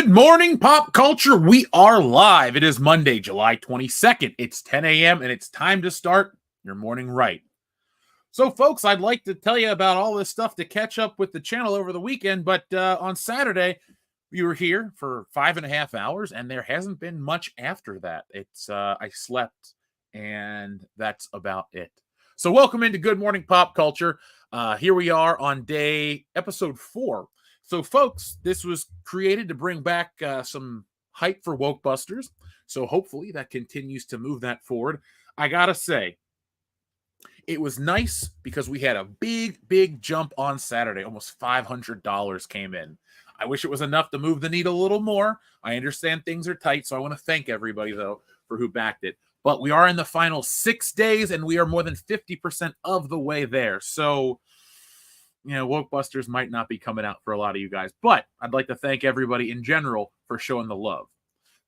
Good morning, pop culture. We are live. It is Monday, July 22nd. It's 10 a.m. and it's time to start your morning right. So, folks, I'd like to tell you about all this stuff to catch up with the channel over the weekend, but on Saturday, we were here for 5.5 hours, and there hasn't been much after that. I slept, and that's about it. So, welcome into Good Morning Pop Culture. Here we are on episode 4. So, folks, this was created to bring back some hype for Wokebusters. So, hopefully, that continues to move that forward. I gotta say, it was nice because we had a big jump on Saturday. Almost $500 came in. I wish it was enough to move the needle a little more. I understand things are tight, so I want to thank everybody, though, for who backed it. But we are in the final 6 days, and we are more than 50% of the way there. So, Wokebusters might not be coming out for a lot of you guys, but I'd like to thank everybody in general for showing the love.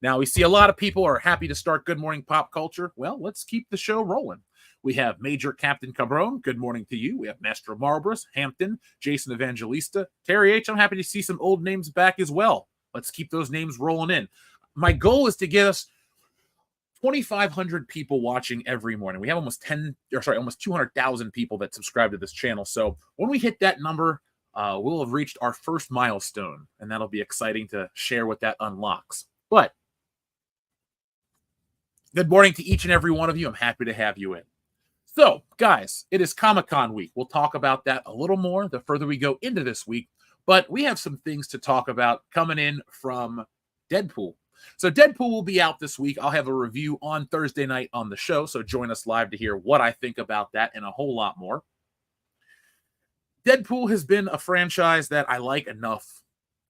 Now, we see a lot of people are happy to start Good Morning Pop Culture. Well, let's keep the show rolling. We have Major Captain Cabron. Good morning to you. We have Master Marlborough, Hampton, Jason Evangelista, Terry H. I'm happy to see some old names back as well. Let's keep those names rolling in. My goal is to get us 2,500 people watching every morning. We have almost 200,000 people that subscribe to this channel. So when we hit that number, we'll have reached our first milestone, and that'll be exciting to share what that unlocks. But good morning to each and every one of you. I'm happy to have you in. So, guys, it is Comic-Con week. We'll talk about that a little more the further we go into this week. But we have some things to talk about coming in from Deadpool. So Deadpool will be out this week. I'll have a review on Thursday night on the show, so join us live to hear what I think about that and a whole lot more. Deadpool has been a franchise that I like enough.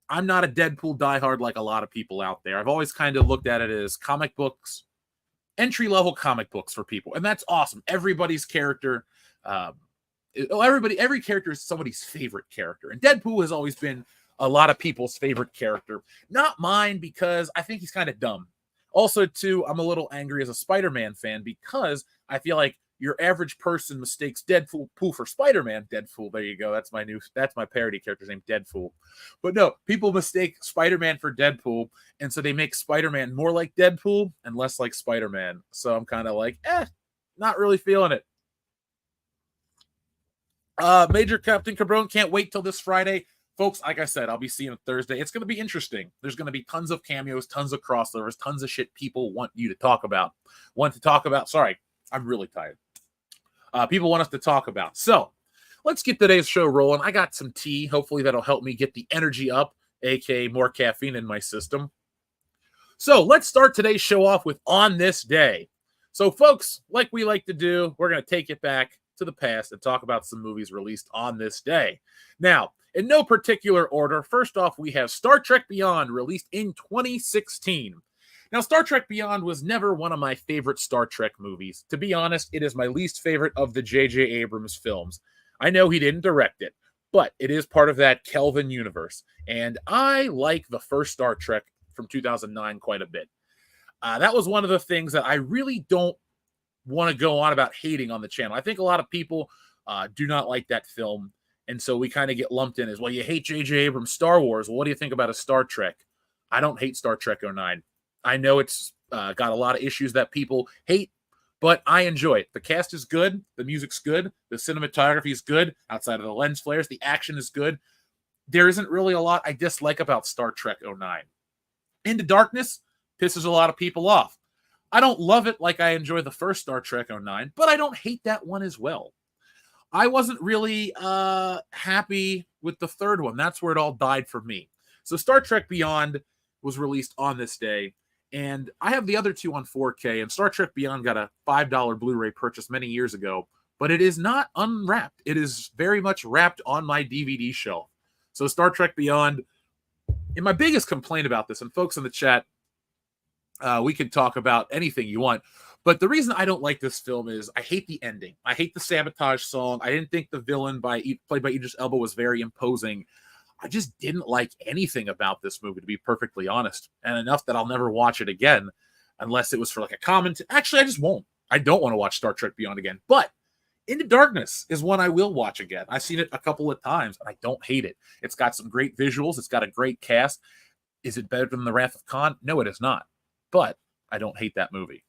I'm not a Deadpool diehard like a lot of people out there. I've always kind of looked at it as comic books, entry-level comic books for people, and that's awesome. Everybody's character, every character is somebody's favorite character, and Deadpool has always been a lot of people's favorite character. Not mine, because I think he's kind of dumb. Also, too, I'm a little angry as a Spider-Man fan because I feel like your average person mistakes Deadpool for Spider-Man. Deadpool, there you go. That's my parody character's name, Deadpool. But no, people mistake Spider-Man for Deadpool, and so they make Spider-Man more like Deadpool and less like Spider-Man. So I'm kind of like, not really feeling it. Major Captain Cabron, can't wait till this Friday. Folks, like I said, I'll be seeing it Thursday. It's going to be interesting. There's going to be tons of cameos, tons of crossovers, tons of shit people want you to talk about. Sorry, I'm really tired. People want us to talk about. So, let's get today's show rolling. I got some tea. Hopefully that'll help me get the energy up, aka more caffeine in my system. So, let's start today's show off with On This Day. So, folks, like we like to do, we're going to take it back to the past and talk about some movies released on this day. Now, in no particular order, first off, we have Star Trek Beyond, released in 2016. Now, Star Trek Beyond was never one of my favorite Star Trek movies. To be honest, it is my least favorite of the J.J. Abrams films. I know he didn't direct it, but it is part of that Kelvin universe. And I like the first Star Trek from 2009 quite a bit. That was one of the things that I really don't want to go on about hating on the channel. I think a lot of people do not like that film. And so we kind of get lumped in as, well, you hate J.J. Abrams' Star Wars. Well, what do you think about a Star Trek? I don't hate Star Trek 09. I know it's got a lot of issues that people hate, but I enjoy it. The cast is good. The music's good. The cinematography is good. Outside of the lens flares, the action is good. There isn't really a lot I dislike about Star Trek 09. Into Darkness pisses a lot of people off. I don't love it like I enjoy the first Star Trek 09, but I don't hate that one as well. I wasn't really happy with the third one. That's where it all died for me. So Star Trek Beyond was released on this day, and I have the other two on 4K, and Star Trek Beyond got a $5 Blu-ray purchase many years ago, but it is not unwrapped. It is very much wrapped on my DVD shelf. So Star Trek Beyond, and my biggest complaint about this, and folks in the chat, we can talk about anything you want, but the reason I don't like this film is I hate the ending. I hate the sabotage song. I didn't think the villain played by Idris Elba was very imposing. I just didn't like anything about this movie, to be perfectly honest, and enough that I'll never watch it again unless it was for like a comment. Actually, I just won't. I don't want to watch Star Trek Beyond again, but Into Darkness is one I will watch again. I've seen it a couple of times, and I don't hate it. It's got some great visuals. It's got a great cast. Is it better than The Wrath of Khan? No, it is not. But I don't hate that movie.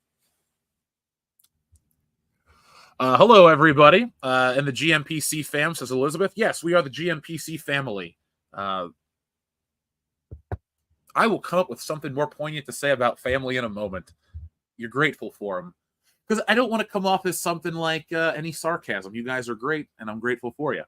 Hello, everybody. And the G.M.P.C fam, says Elizabeth. Yes, we are the G.M.P.C family. I will come up with something more poignant to say about family in a moment. You're grateful for them. Because I don't want to come off as something like any sarcasm. You guys are great, and I'm grateful for you.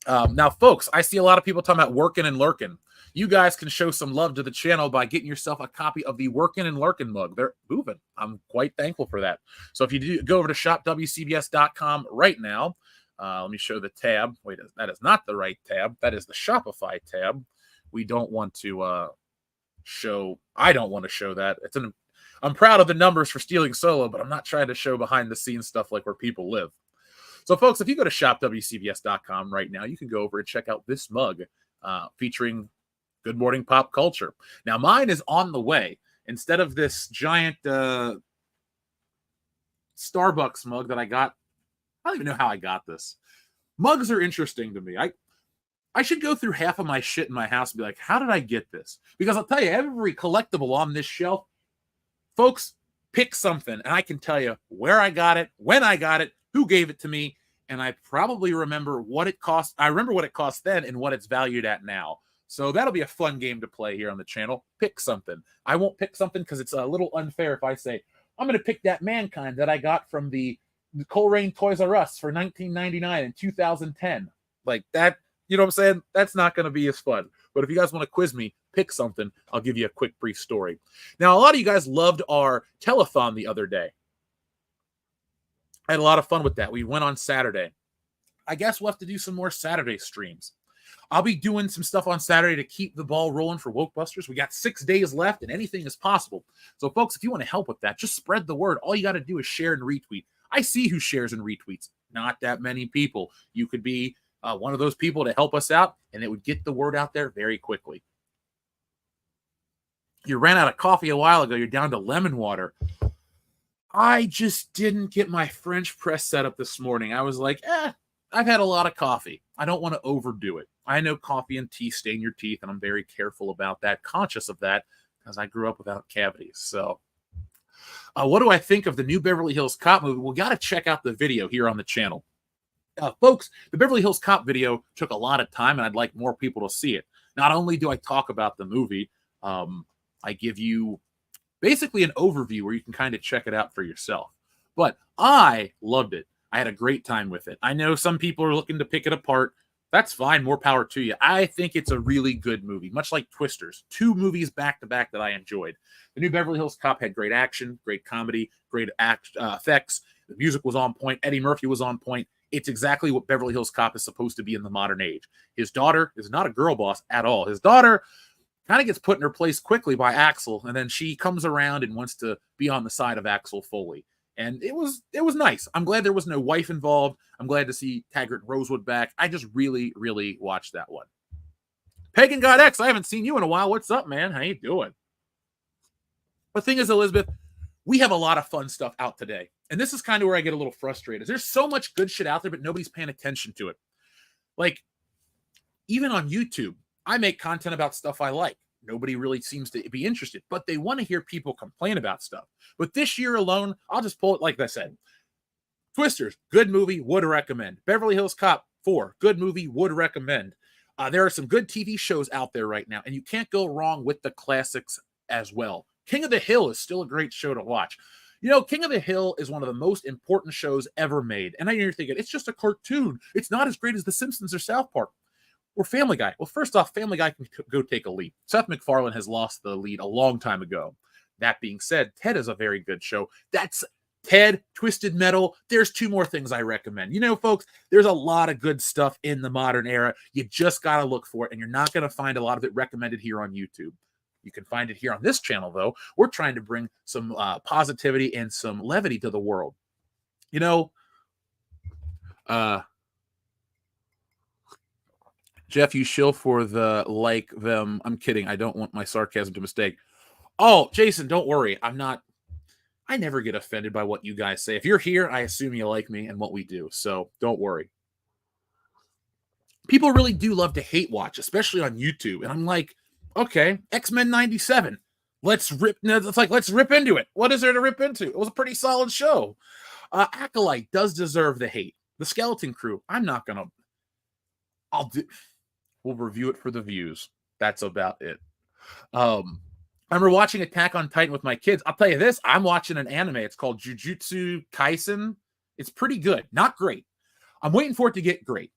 Now, folks, I see a lot of people talking about working and lurking. You guys can show some love to the channel by getting yourself a copy of the Workin' and Lurkin' mug. They're moving. I'm quite thankful for that. So if you do go over to shopwcbs.com right now, let me show the tab. Wait, that is not the right tab. That is the Shopify tab. We don't want to show. I don't want to show that. I'm proud of the numbers for Stealing Solo, but I'm not trying to show behind the scenes stuff like where people live. So, folks, if you go to shopwcbs.com right now, you can go over and check out this mug featuring Good Morning Pop Culture. Now, mine is on the way. Instead of this giant Starbucks mug that I got, I don't even know how I got this. Mugs are interesting to me. I should go through half of my shit in my house and be like, how did I get this? Because I'll tell you, every collectible on this shelf, folks, pick something, and I can tell you where I got it, when I got it, who gave it to me, and I probably remember what it cost. I remember what it cost then and what it's valued at now. So that'll be a fun game to play here on the channel. Pick something. I won't pick something because it's a little unfair if I say, I'm going to pick that Mankind that I got from the Coleraine Toys R Us for $19.99 in 2010. Like that, you know what I'm saying? That's not going to be as fun. But if you guys want to quiz me, pick something. I'll give you a quick, brief story. Now, a lot of you guys loved our telethon the other day. I had a lot of fun with that. We went on Saturday. I guess we'll have to do some more Saturday streams. I'll be doing some stuff on Saturday to keep the ball rolling for Wokebusters. We got 6 days left, and anything is possible. So, folks, if you want to help with that, just spread the word. All you got to do is share and retweet. I see who shares and retweets. Not that many people. You could be one of those people to help us out, and it would get the word out there very quickly. You ran out of coffee a while ago. You're down to lemon water. I just didn't get my French press set up this morning. I was like, I've had a lot of coffee. I don't want to overdo it. I know coffee and tea stain your teeth, and I'm very careful about that, conscious of that, because I grew up without cavities. So what do I think of the new Beverly Hills Cop movie? We got to check out the video here on the channel. Folks, the Beverly Hills Cop video took a lot of time, and I'd like more people to see it. Not only do I talk about the movie, I give you basically an overview where you can kind of check it out for yourself. But I loved it. I had a great time with it. I know some people are looking to pick it apart. That's fine. More power to you. I think it's a really good movie, much like Twisters. 2 movies back-to-back that I enjoyed. The new Beverly Hills Cop had great action, great comedy, great effects. The music was on point. Eddie Murphy was on point. It's exactly what Beverly Hills Cop is supposed to be in the modern age. His daughter is not a girl boss at all. His daughter kind of gets put in her place quickly by Axel, and then she comes around and wants to be on the side of Axel fully. And it was nice. I'm glad there was no wife involved. I'm glad to see Taggart and Rosewood back. I just really, really watched that one. Pagan God X, I haven't seen you in a while. What's up, man? How you doing? The thing is, Elizabeth, we have a lot of fun stuff out today. And this is kind of where I get a little frustrated. There's so much good shit out there, but nobody's paying attention to it. Like, even on YouTube, I make content about stuff I like. Nobody really seems to be interested, but they want to hear people complain about stuff. But this year alone, I'll just pull it like I said. Twisters, good movie, would recommend. Beverly Hills Cop 4, good movie, would recommend. There are some good TV shows out there right now, and you can't go wrong with the classics as well. King of the Hill is still a great show to watch. You know, King of the Hill is one of the most important shows ever made. And I know you're thinking, it's just a cartoon. It's not as great as The Simpsons or South Park. Or Family Guy. Well, first off, Family Guy can go take a lead. Seth MacFarlane has lost the lead a long time ago. That being said, Ted is a very good show. That's Ted, Twisted Metal. There's 2 more things I recommend. You know, folks, there's a lot of good stuff in the modern era. You just got to look for it, and you're not going to find a lot of it recommended here on YouTube. You can find it here on this channel, though. We're trying to bring some positivity and some levity to the world. You know, Jeff, you shill for the like them. I'm kidding. I don't want my sarcasm to mistake. Oh, Jason, don't worry. I never get offended by what you guys say. If you're here, I assume you like me and what we do. So don't worry. people really do love to hate watch, especially on YouTube. And I'm like, okay, X-Men 97. Let's rip into it. What is there to rip into? It was a pretty solid show. Acolyte does deserve the hate. The Skeleton Crew, we'll review it for the views. That's about it. I remember watching Attack on Titan with my kids. I'll tell you this, I'm watching an anime. It's called Jujutsu Kaisen. It's pretty good. Not great. I'm waiting for it to get great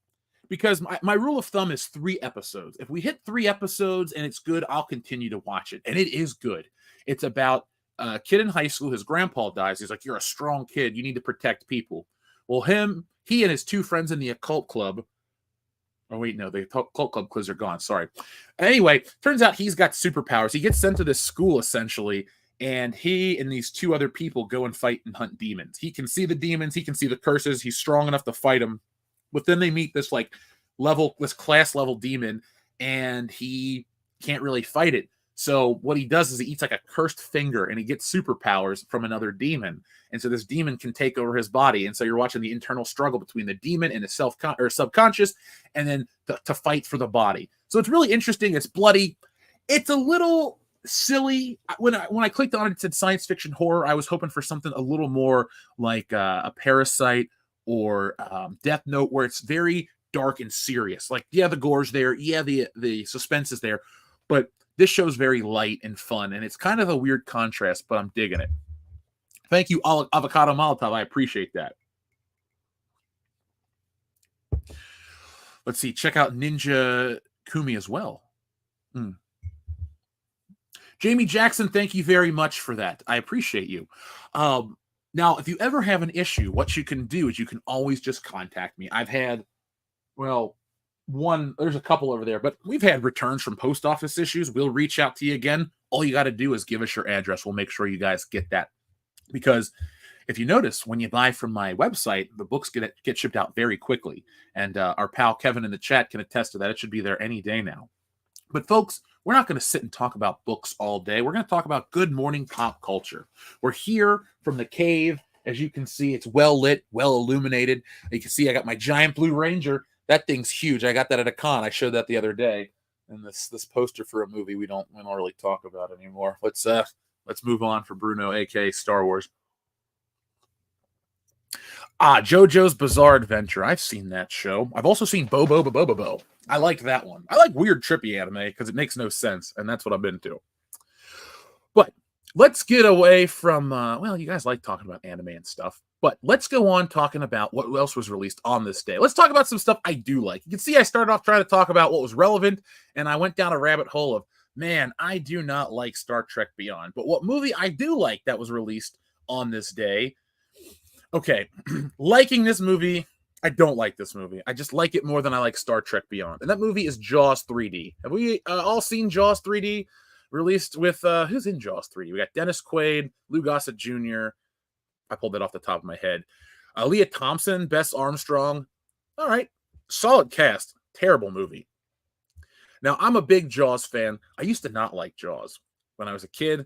because my rule of thumb is 3 episodes. If we hit 3 episodes and it's good, I'll continue to watch it. And it is good. It's about a kid in high school. His grandpa dies. He's like, you're a strong kid. You need to protect people. Well, he and his 2 friends in the occult club. Oh, wait, no, the occult club quiz are gone. Sorry. Anyway, turns out he's got superpowers. He gets sent to this school, essentially, and he and these 2 other people go and fight and hunt demons. He can see the demons. He can see the curses. He's strong enough to fight them. But then they meet this class level demon, and he can't really fight it. So what he does is he eats like a cursed finger, and he gets superpowers from another demon. And so this demon can take over his body. And so you're watching the internal struggle between the demon and his subconscious, and then to fight for the body. So it's really interesting. It's bloody. It's a little silly. When I clicked on it, it said science fiction horror. I was hoping for something a little more like a Parasite or Death Note, where it's very dark and serious. Like, yeah, the gore's there. Yeah, the suspense is there. But this show's very light and fun, and it's kind of a weird contrast, but I'm digging it. Thank you, Avocado Molotov. I appreciate that. Let's see. Check out Ninja Kumi as well. Jamie Jackson, thank you very much for that. I appreciate you. Now, if you ever have an issue, what you can do is you can always just contact me. I've had, there's a couple over there, but we've had returns from post office issues. We'll reach out to you again. All you got to do is give us your address. We'll make sure you guys get that. Because if you notice, when you buy from my website, the books get shipped out very quickly. And our pal Kevin in the chat can attest to that. It should be there any day now. But folks, we're not going to sit and talk about books all day. We're going to talk about good morning pop culture. We're here from the cave. As you can see, it's well lit, well illuminated. You can see I got my giant Blue Ranger. That thing's huge. I got that at a con. I showed that the other day. And this poster for a movie we don't really talk about anymore. Let's move on for Bruno, aka Star Wars. JoJo's Bizarre Adventure. I've seen that show. I've also seen Bo. I liked that one. I like weird, trippy anime because it makes no sense, and that's what I'm into. But let's get away from, you guys like talking about anime and stuff, but let's go on talking about what else was released on this day. Let's talk about some stuff I do like. You can see I started off trying to talk about what was relevant, and I went down a rabbit hole of, man, I do not like Star Trek Beyond. But what movie I do like that was released on this day? Okay, liking this movie, I don't like this movie. I just like it more than I like Star Trek Beyond. And that movie is Jaws 3D. Have we all seen Jaws 3D? Released with, who's in Jaws 3D? We got Dennis Quaid, Lou Gossett Jr. I pulled that off the top of my head. Leah Thompson, Bess Armstrong. All right, solid cast. Terrible movie. Now, I'm a big Jaws fan. I used to not like Jaws. When I was a kid,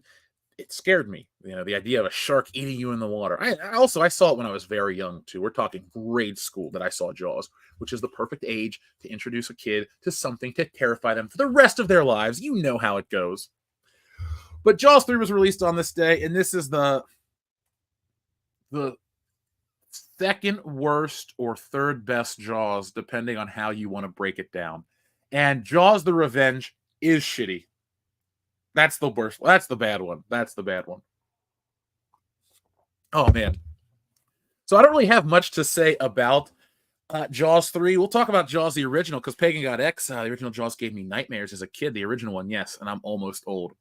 it scared me. The idea of a shark eating you in the water. I saw it when I was very young, too. We're talking grade school that I saw Jaws, which is the perfect age to introduce a kid to something to terrify them for the rest of their lives. You know how it goes. But Jaws 3 was released on this day, and this is the second worst or third best Jaws, depending on how you want to break it down. And Jaws the Revenge is shitty. That's the worst. That's the bad one. Oh, man. So I don't really have much to say about Jaws 3. We'll talk about Jaws the original, because Pagan God X, the original Jaws gave me nightmares as a kid. The original one, yes, and I'm almost old.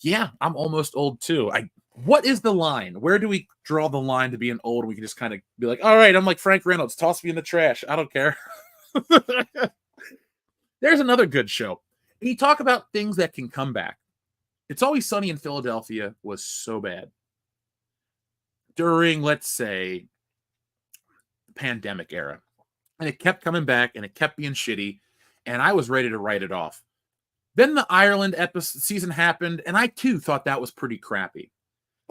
Yeah, I'm almost old, too. What is the line? Where do we draw the line to being old? We can just kind of be like, all right, I'm like Frank Reynolds. Toss me in the trash. I don't care. There's another good show. And you talk about things that can come back. It's Always Sunny in Philadelphia was so bad. During, let's say, the pandemic era. And it kept coming back, and it kept being shitty, and I was ready to write it off. Then the Ireland season happened, and I, too, thought that was pretty crappy.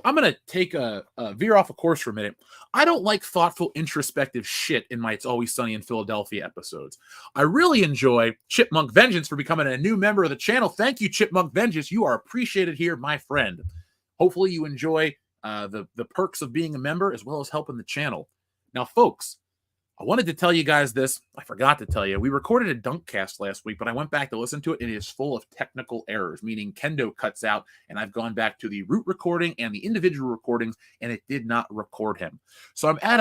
I'm going to take a veer off a course for a minute. I don't like thoughtful, introspective shit in my It's Always Sunny in Philadelphia episodes. I really enjoy Chipmunk Vengeance for becoming a new member of the channel. Thank you, Chipmunk Vengeance. You are appreciated here, my friend. Hopefully you enjoy the perks of being a member as well as helping the channel. Now, folks, I wanted to tell you guys this. I forgot to tell you. We recorded a Dunkcast last week, but I went back to listen to it, and it is full of technical errors, meaning Kendo cuts out, and I've gone back to the root recording and the individual recordings, and it did not record him. So I'm at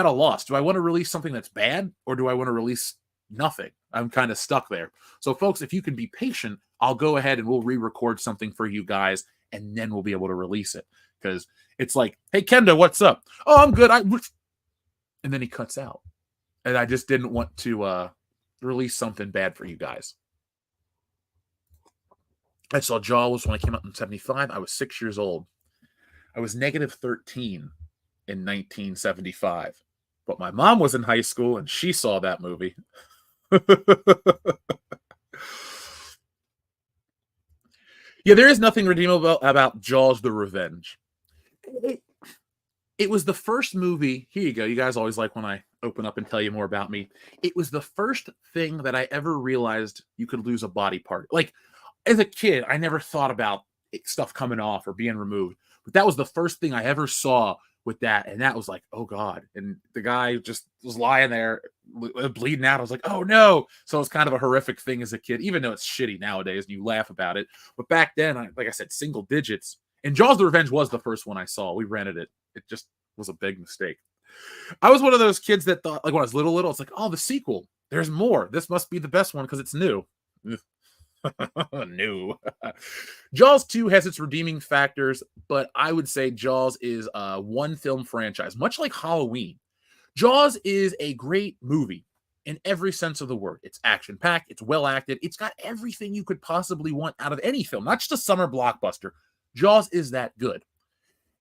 a loss. Do I want to release something that's bad, or do I want to release nothing? I'm kind of stuck there. So, folks, if you can be patient, I'll go ahead and we'll re-record something for you guys, and then we'll be able to release it. Because it's like, hey, Kendo, what's up? Oh, I'm good. And then he cuts out. And I just didn't want to release something bad for you guys. I saw Jaws when I came out in 75. I was 6 years old. I was negative 13 in 1975. But my mom was in high school, and she saw that movie. Yeah, there is nothing redeemable about Jaws the Revenge. It was the first movie. Here you go. You guys always like when I open up and tell you more about me. It was the first thing that I ever realized you could lose a body part. Like, as a kid, I never thought about stuff coming off or being removed. But that was the first thing I ever saw with that. And that was like, oh, God. And the guy just was lying there bleeding out. I was like, oh, no. So it was kind of a horrific thing as a kid, even though it's shitty nowadays and you laugh about it. But back then, like I said, single digits. And Jaws the Revenge was the first one I saw. We rented it. It just was a big mistake. I was one of those kids that thought, like when I was little, it's like, oh, the sequel. There's more. This must be the best one because it's new. New. Jaws 2 has its redeeming factors, but I would say Jaws is a one film franchise, much like Halloween. Jaws is a great movie in every sense of the word. It's action-packed. It's well-acted. It's got everything you could possibly want out of any film, not just a summer blockbuster. Jaws is that good.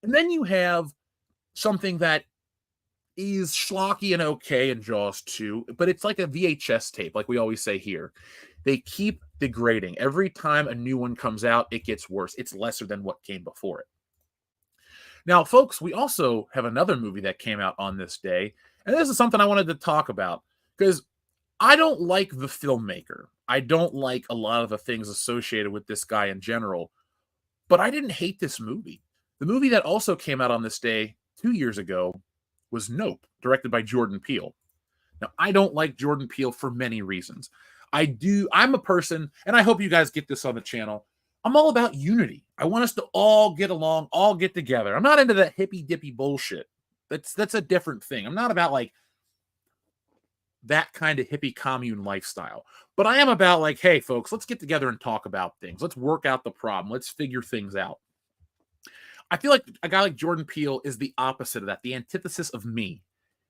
And then you have something that is schlocky and okay in Jaws 2, but it's like a VHS tape, like we always say here. They keep degrading. Every time a new one comes out, it gets worse. It's lesser than what came before it. Now, folks, we also have another movie that came out on this day, and this is something I wanted to talk about because I don't like the filmmaker. I don't like a lot of the things associated with this guy in general, but I didn't hate this movie. The movie that also came out on this day 2 years ago was Nope, directed by Jordan Peele. Now, I don't like Jordan Peele for many reasons. I'm a person, and I hope you guys get this on the channel. I'm all about unity. I want us to all get along, all get together. I'm not into that hippy-dippy bullshit. That's a different thing. I'm not about like that kind of hippie commune lifestyle. But I am about like, hey, folks, let's get together and talk about things. Let's work out the problem. Let's figure things out. I feel like a guy like Jordan Peele is the opposite of that, the antithesis of me.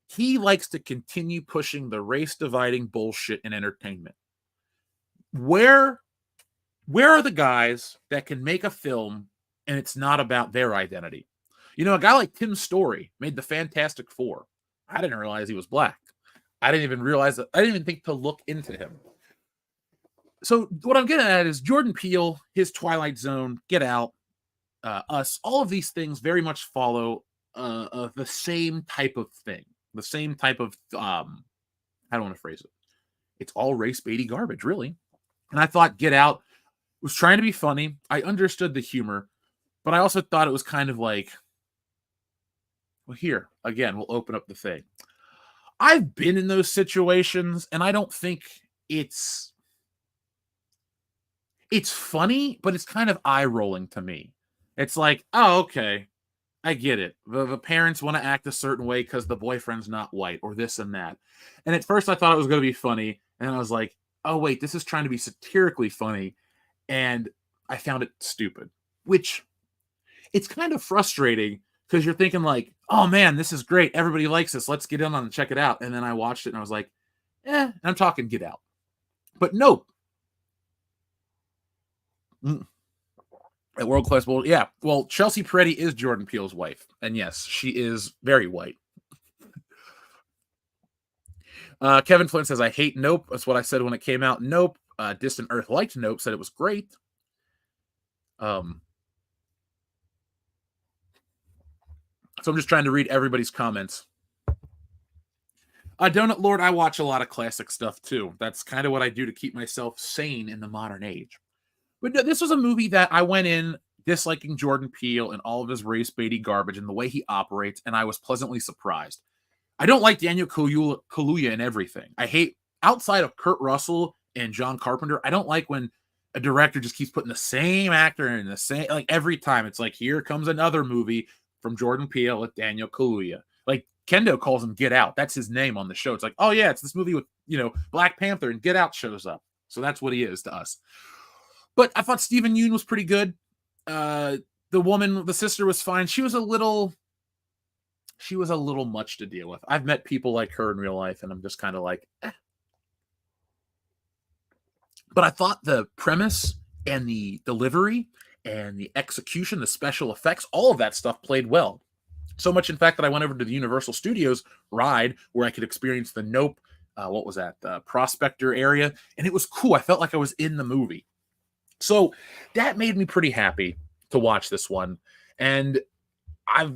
He likes to continue pushing the race-dividing bullshit in entertainment. Where are the guys that can make a film and it's not about their identity? You know, a guy like Tim Story made the Fantastic Four. I didn't realize he was black. I didn't even realize that. I didn't even think to look into him. So what I'm getting at is Jordan Peele, his Twilight Zone, Get Out, Us, all of these things very much follow the same type of thing, the same type of, I don't want to phrase it. It's all race-baity garbage, really. And I thought Get Out was trying to be funny. I understood the humor, but I also thought it was kind of like, well, here, again, we'll open up the thing. I've been in those situations, and I don't think it's funny, but it's kind of eye-rolling to me. It's like, oh, okay, I get it. The parents want to act a certain way because the boyfriend's not white or this and that. And at first I thought it was going to be funny. And I was like, oh, wait, this is trying to be satirically funny. And I found it stupid, which it's kind of frustrating because you're thinking like, oh, man, this is great. Everybody likes this. Let's get in on and check it out. And then I watched it and I was like, and I'm talking Get Out. But Nope. At World Class Bowl, yeah. Well, Chelsea Peretti is Jordan Peele's wife, and yes, she is very white. Kevin Flynn says, "I hate Nope." That's what I said when it came out. Nope. Distant Earth liked Nope, said it was great. So I'm just trying to read everybody's comments. Donut Lord, I watch a lot of classic stuff too. That's kind of what I do to keep myself sane in the modern age. But no, this was a movie that I went in disliking Jordan Peele and all of his race baity garbage and the way he operates, and I was pleasantly surprised. I don't like Daniel Kaluuya in everything. I hate, outside of Kurt Russell and John Carpenter, I don't like when a director just keeps putting the same actor in the same, like every time. It's like, here comes another movie from Jordan Peele with Daniel Kaluuya. Like Kendo calls him Get Out. That's his name on the show. It's like, oh yeah, it's this movie with, Black Panther, and Get Out shows up. So that's what he is to us. But I thought Stephen Yeun was pretty good. The woman, the sister, was fine. She was a little much to deal with. I've met people like her in real life, and I'm just kind of like, eh. But I thought the premise and the delivery and the execution, the special effects, all of that stuff played well. So much, in fact, that I went over to the Universal Studios ride where I could experience the Nope, what was that, the Prospector area, and it was cool. I felt like I was in the movie. So that made me pretty happy to watch this one. And I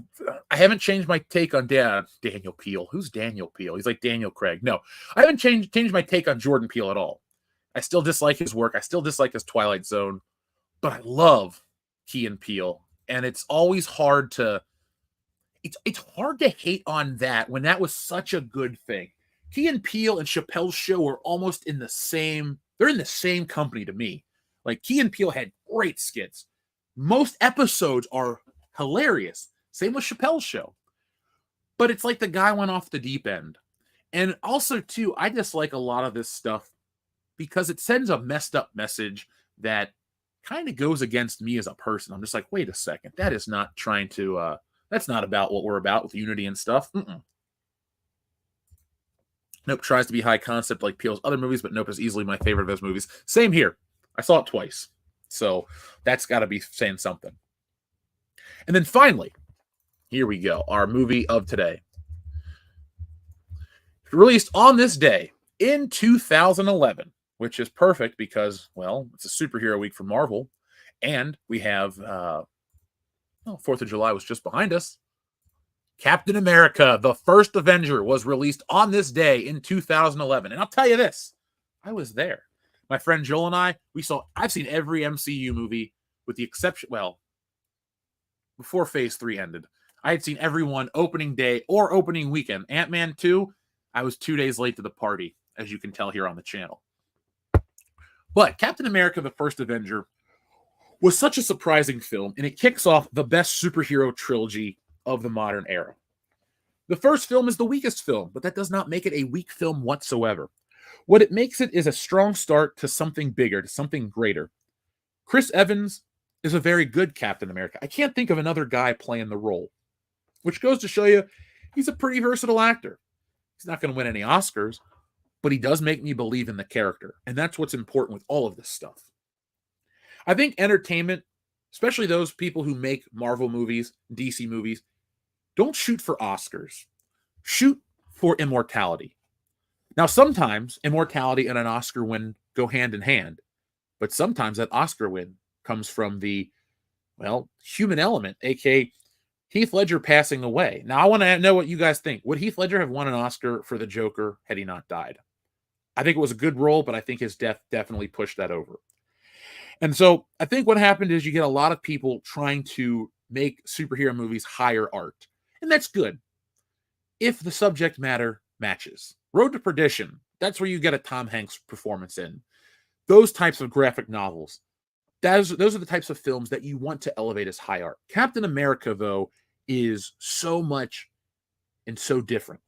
haven't changed my take on Daniel Peele. Who's Daniel Peele? He's like Daniel Craig. No, I haven't changed my take on Jordan Peele at all. I still dislike his work. I still dislike his Twilight Zone, but I love Key and Peele. And it's always hard to, it's hard to hate on that when that was such a good thing. Key and Peele and Chappelle's Show are almost in the same, they're in the same company to me. Like Key and Peele had great skits. Most episodes are hilarious. Same with Chappelle's Show. But it's like the guy went off the deep end. And also, too, I dislike a lot of this stuff because it sends a messed up message that kind of goes against me as a person. I'm just like, wait a second. That is not trying to, that's not about what we're about with unity and stuff. Nope tries to be high concept like Peele's other movies, but Nope is easily my favorite of those movies. Same here. I saw it twice. So that's got to be saying something. And then finally, here we go. Our movie of today. Released on this day in 2011, which is perfect because, well, it's a superhero week for Marvel. And we have, 4th of July was just behind us. Captain America, the First Avenger, was released on this day in 2011. And I'll tell you this, I was there. My friend Joel and I've seen every MCU movie with the exception, well, before Phase 3 ended. I had seen every one opening day or opening weekend. Ant-Man 2, I was 2 days late to the party, as you can tell here on the channel. But Captain America, the First Avenger, was such a surprising film, and it kicks off the best superhero trilogy of the modern era. The first film is the weakest film, but that does not make it a weak film whatsoever. What it makes it is a strong start to something bigger, to something greater. Chris Evans is a very good Captain America. I can't think of another guy playing the role, which goes to show you he's a pretty versatile actor. He's not going to win any Oscars, but he does make me believe in the character, and that's what's important with all of this stuff. I think entertainment, especially those people who make Marvel movies, DC movies, don't shoot for Oscars. Shoot for immortality. Now, sometimes immortality and an Oscar win go hand in hand, but sometimes that Oscar win comes from the, human element, aka Heath Ledger passing away. Now, I want to know what you guys think. Would Heath Ledger have won an Oscar for the Joker had he not died? I think it was a good role, but I think his death definitely pushed that over. And so I think what happened is you get a lot of people trying to make superhero movies higher art. And that's good if the subject matter matches. Road to Perdition, that's where you get a Tom Hanks performance in. Those types of graphic novels, those are the types of films that you want to elevate as high art. Captain America, though, is so much and so different.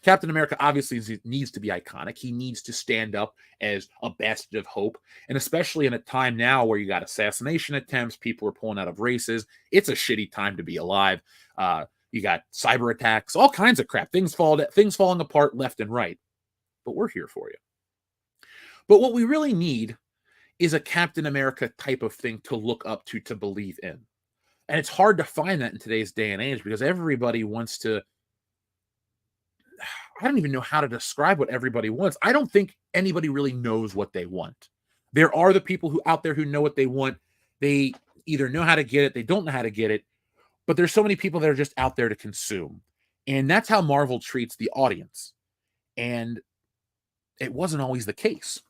Captain America obviously needs to be iconic. He needs to stand up as a bastion of hope. And especially in a time now where you got assassination attempts, people are pulling out of races. It's a shitty time to be alive. You got cyber attacks, all kinds of crap. Things falling apart left and right. But we're here for you. But what we really need is a Captain America type of thing to look up to believe in. And it's hard to find that in today's day and age because everybody wants to, I don't even know how to describe what everybody wants. I don't think anybody really knows what they want. There are the people who out there who know what they want. They either know how to get it, they don't know how to get it, but there's so many people that are just out there to consume. And that's how Marvel treats the audience. And it wasn't always the case.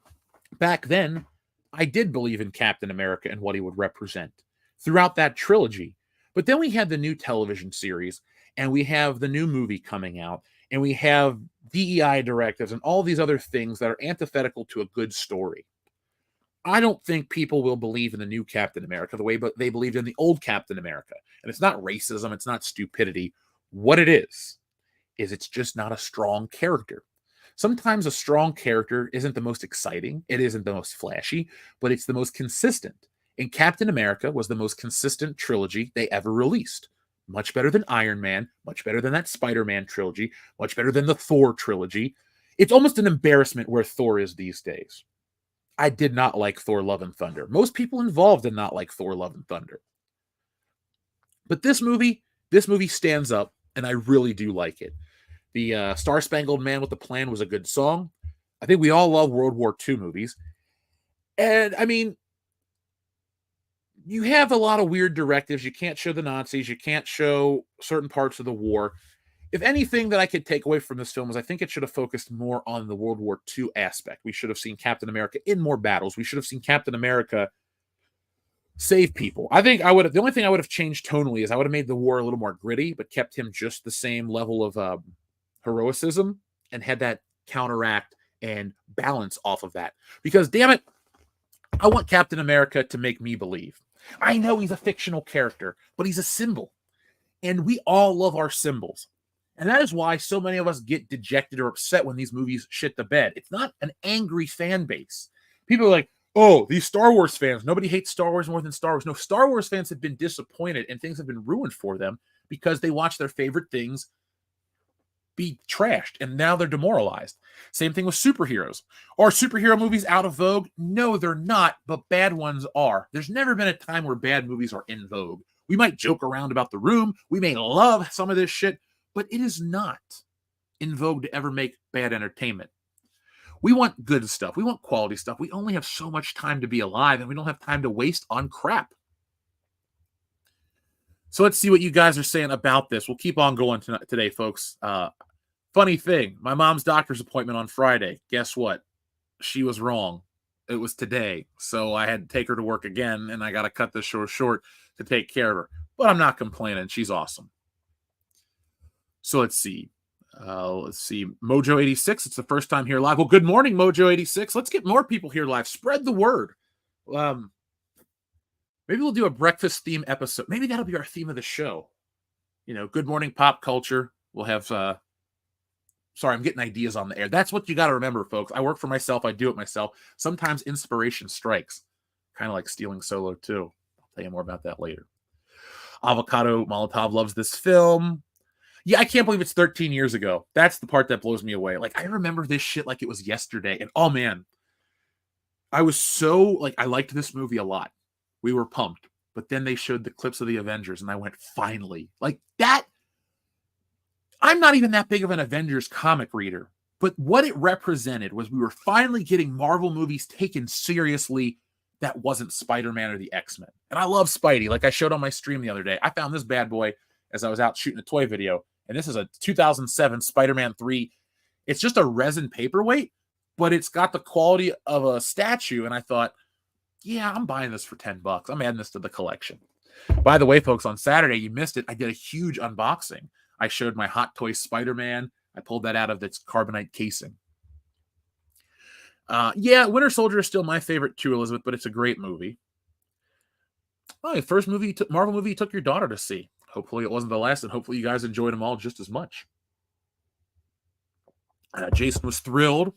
Back then, I did believe in Captain America and what he would represent throughout that trilogy. But then we had the new television series, and we have the new movie coming out, and we have DEI directives and all these other things that are antithetical to a good story. I don't think people will believe in the new Captain America the way but they believed in the old Captain America. And it's not racism, it's not stupidity. What it is it's just not a strong character. Sometimes a strong character isn't the most exciting, it isn't the most flashy, but it's the most consistent. And Captain America was the most consistent trilogy they ever released. Much better than Iron Man, much better than that Spider-Man trilogy, much better than the Thor trilogy. It's almost an embarrassment where Thor is these days. I did not like Thor Love and Thunder. Most people involved did not like Thor Love and Thunder. But this movie stands up, and I really do like it. The Star Spangled Man with the Plan was a good song. I think we all love World War II movies. And, I mean, you have a lot of weird directives. You can't show the Nazis. You can't show certain parts of the war. If anything that I could take away from this film is I think it should have focused more on the World War II aspect. We should have seen Captain America in more battles. We should have seen Captain America save people. I think the only thing I would have changed tonally is I would have made the war a little more gritty, but kept him just the same level of heroicism and had that counteract and balance off of that. Because damn it, I want Captain America to make me believe. I know he's a fictional character, but he's a symbol. And we all love our symbols. And that is why so many of us get dejected or upset when these movies shit the bed. It's not an angry fan base. People are like, oh, these Star Wars fans, nobody hates Star Wars more than Star Wars. No, Star Wars fans have been disappointed and things have been ruined for them because they watch their favorite things be trashed and now they're demoralized. Same thing with superheroes. Are superhero movies out of vogue? No, they're not, but bad ones are. There's never been a time where bad movies are in vogue. We might joke around about The Room. We may love some of this shit, but it is not in vogue to ever make bad entertainment. We want good stuff. We want quality stuff. We only have so much time to be alive, and we don't have time to waste on crap. So let's see what you guys are saying about this. We'll keep on going today, folks. Funny thing, my mom's doctor's appointment on Friday. Guess what? She was wrong. It was today. So I had to take her to work again, and I got to cut this show short to take care of her. But I'm not complaining. She's awesome. So let's see. Mojo 86. It's the first time here live. Well, good morning, Mojo 86. Let's get more people here live. Spread the word. Maybe we'll do a breakfast theme episode. Maybe that'll be our theme of the show. Good morning pop culture. We'll have. Sorry, I'm getting ideas on the air. That's what you got to remember, folks. I work for myself. I do it myself. Sometimes inspiration strikes. Kind of like stealing Solo too. I'll tell you more about that later. Avocado Molotov loves this film. Yeah, I can't believe it's 13 years ago. That's the part that blows me away. Like, I remember this shit like it was yesterday. And oh man, I was so I liked this movie a lot. We were pumped. But then they showed the clips of the Avengers and I went, finally. Like that. I'm not even that big of an Avengers comic reader. But what it represented was we were finally getting Marvel movies taken seriously that wasn't Spider-Man or the X-Men. And I love Spidey. Like I showed on my stream the other day. I found this bad boy as I was out shooting a toy video. And this is a 2007 Spider-Man 3. It's just a resin paperweight, but it's got the quality of a statue. And I thought, yeah, I'm buying this for $10. I'm adding this to the collection. By the way, folks, on Saturday, you missed it. I did a huge unboxing. I showed my Hot Toy Spider-Man. I pulled that out of its carbonite casing. Yeah, Winter Soldier is still my favorite too, Elizabeth, but it's a great movie. Oh, the first Marvel movie you took your daughter to see. Hopefully it wasn't the last, and hopefully you guys enjoyed them all just as much. Jason was thrilled.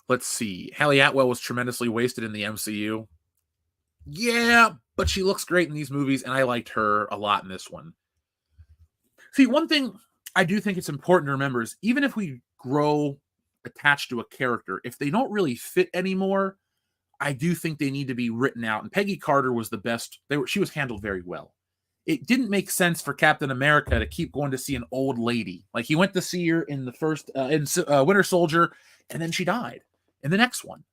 Let's see. Hallie Atwell was tremendously wasted in the MCU. Yeah, but she looks great in these movies, and I liked her a lot in this one. See, one thing I do think it's important to remember is even if we grow attached to a character, if they don't really fit anymore, I do think they need to be written out. And Peggy Carter was the best. She was handled very well. It didn't make sense for Captain America to keep going to see an old lady. Like he went to see her in the first Winter Soldier, and then she died in the next one.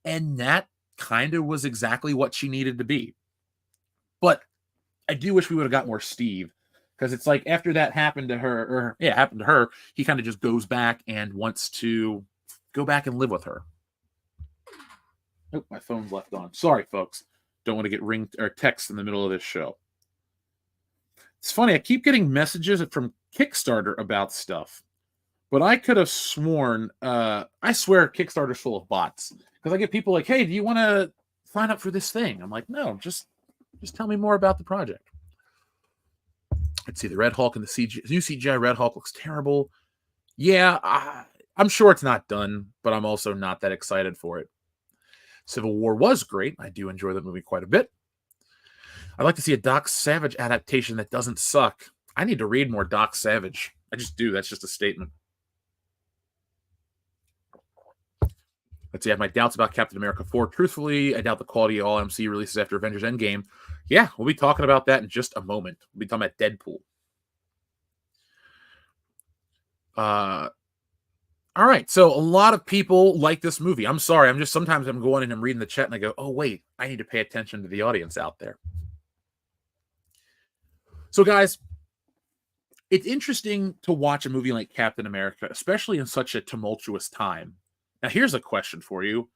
And that kind of was exactly what she needed to be. But I do wish we would have got more Steve, because it's like after that happened to her, or yeah, happened to her, he kind of just goes back and wants to go back and live with her. Oh, my phone's left on. Sorry, folks. Don't want to get ring or text in the middle of this show. It's funny. I keep getting messages from Kickstarter about stuff, but I could have sworn. I swear, Kickstarter's full of bots, because I get people like, "Hey, do you want to sign up for this thing?" I'm like, "No, just tell me more about the project." Let's see. The Red Hulk and the new CGI Red Hulk looks terrible. Yeah, I'm sure it's not done, but I'm also not that excited for it. Civil War was great. I do enjoy that movie quite a bit. I'd like to see a Doc Savage adaptation that doesn't suck. I need to read more Doc Savage. I just do. That's just a statement. Let's see. I have my doubts about Captain America 4. Truthfully, I doubt the quality of all MC releases after Avengers Endgame. Yeah, we'll be talking about that in just a moment. We'll be talking about Deadpool. All right. So a lot of people like this movie. I'm sorry. Sometimes I'm going and I'm reading the chat and I go, oh, wait, I need to pay attention to the audience out there. So, guys, it's interesting to watch a movie like Captain America, especially in such a tumultuous time. Now, here's a question for you.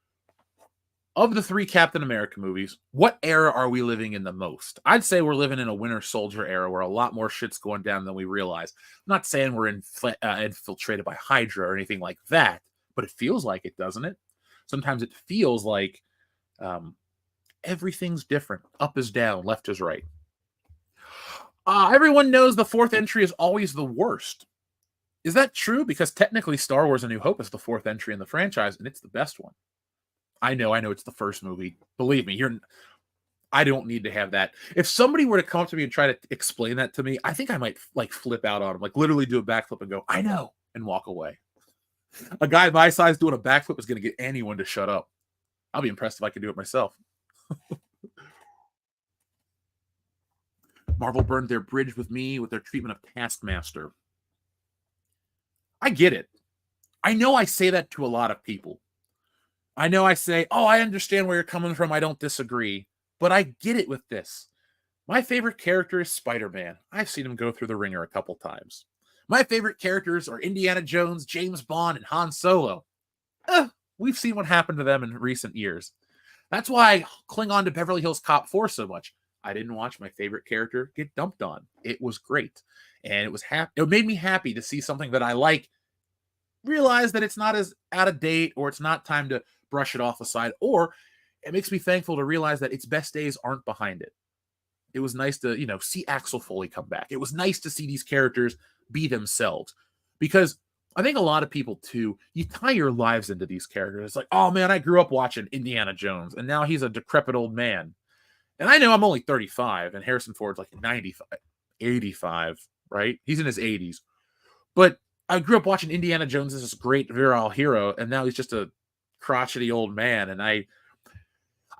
Of the 3 Captain America movies, what era are we living in the most? I'd say we're living in a Winter Soldier era where a lot more shit's going down than we realize. I'm not saying we're infiltrated by Hydra or anything like that, but it feels like it, doesn't it? Sometimes it feels like everything's different. Up is down, left is right. Everyone knows the 4th entry is always the worst. Is that true? Because technically Star Wars A New Hope is the 4th entry in the franchise, and it's the best one. I know it's the first movie. Believe me, I don't need to have that. If somebody were to come up to me and try to explain that to me, I think I might like flip out on them, like literally do a backflip and go, I know, and walk away. A guy my size doing a backflip is going to get anyone to shut up. I'll be impressed if I can do it myself. Marvel burned their bridge with me with their treatment of Taskmaster. I get it. I know I say that to a lot of people. I know I say, oh, I understand where you're coming from. I don't disagree. But I get it with this. My favorite character is Spider-Man. I've seen him go through the ringer a couple times. My favorite characters are Indiana Jones, James Bond, and Han Solo. We've seen what happened to them in recent years. That's why I cling on to Beverly Hills Cop 4 so much. I didn't watch my favorite character get dumped on. It was great. And it made me happy to see something that I like, realize that it's not as out of date, or it's not time to brush it off aside, or it makes me thankful to realize that its best days aren't behind it. It was nice to, see Axel Foley come back. It was nice to see these characters be themselves, because I think a lot of people too, you tie your lives into these characters. It's like, oh man, I grew up watching Indiana Jones and now he's a decrepit old man. And I know I'm only 35 and Harrison Ford's like 95, 85, right? He's in his 80s. But I grew up watching Indiana Jones as this great virile hero, and now he's just a crotchety old man. And I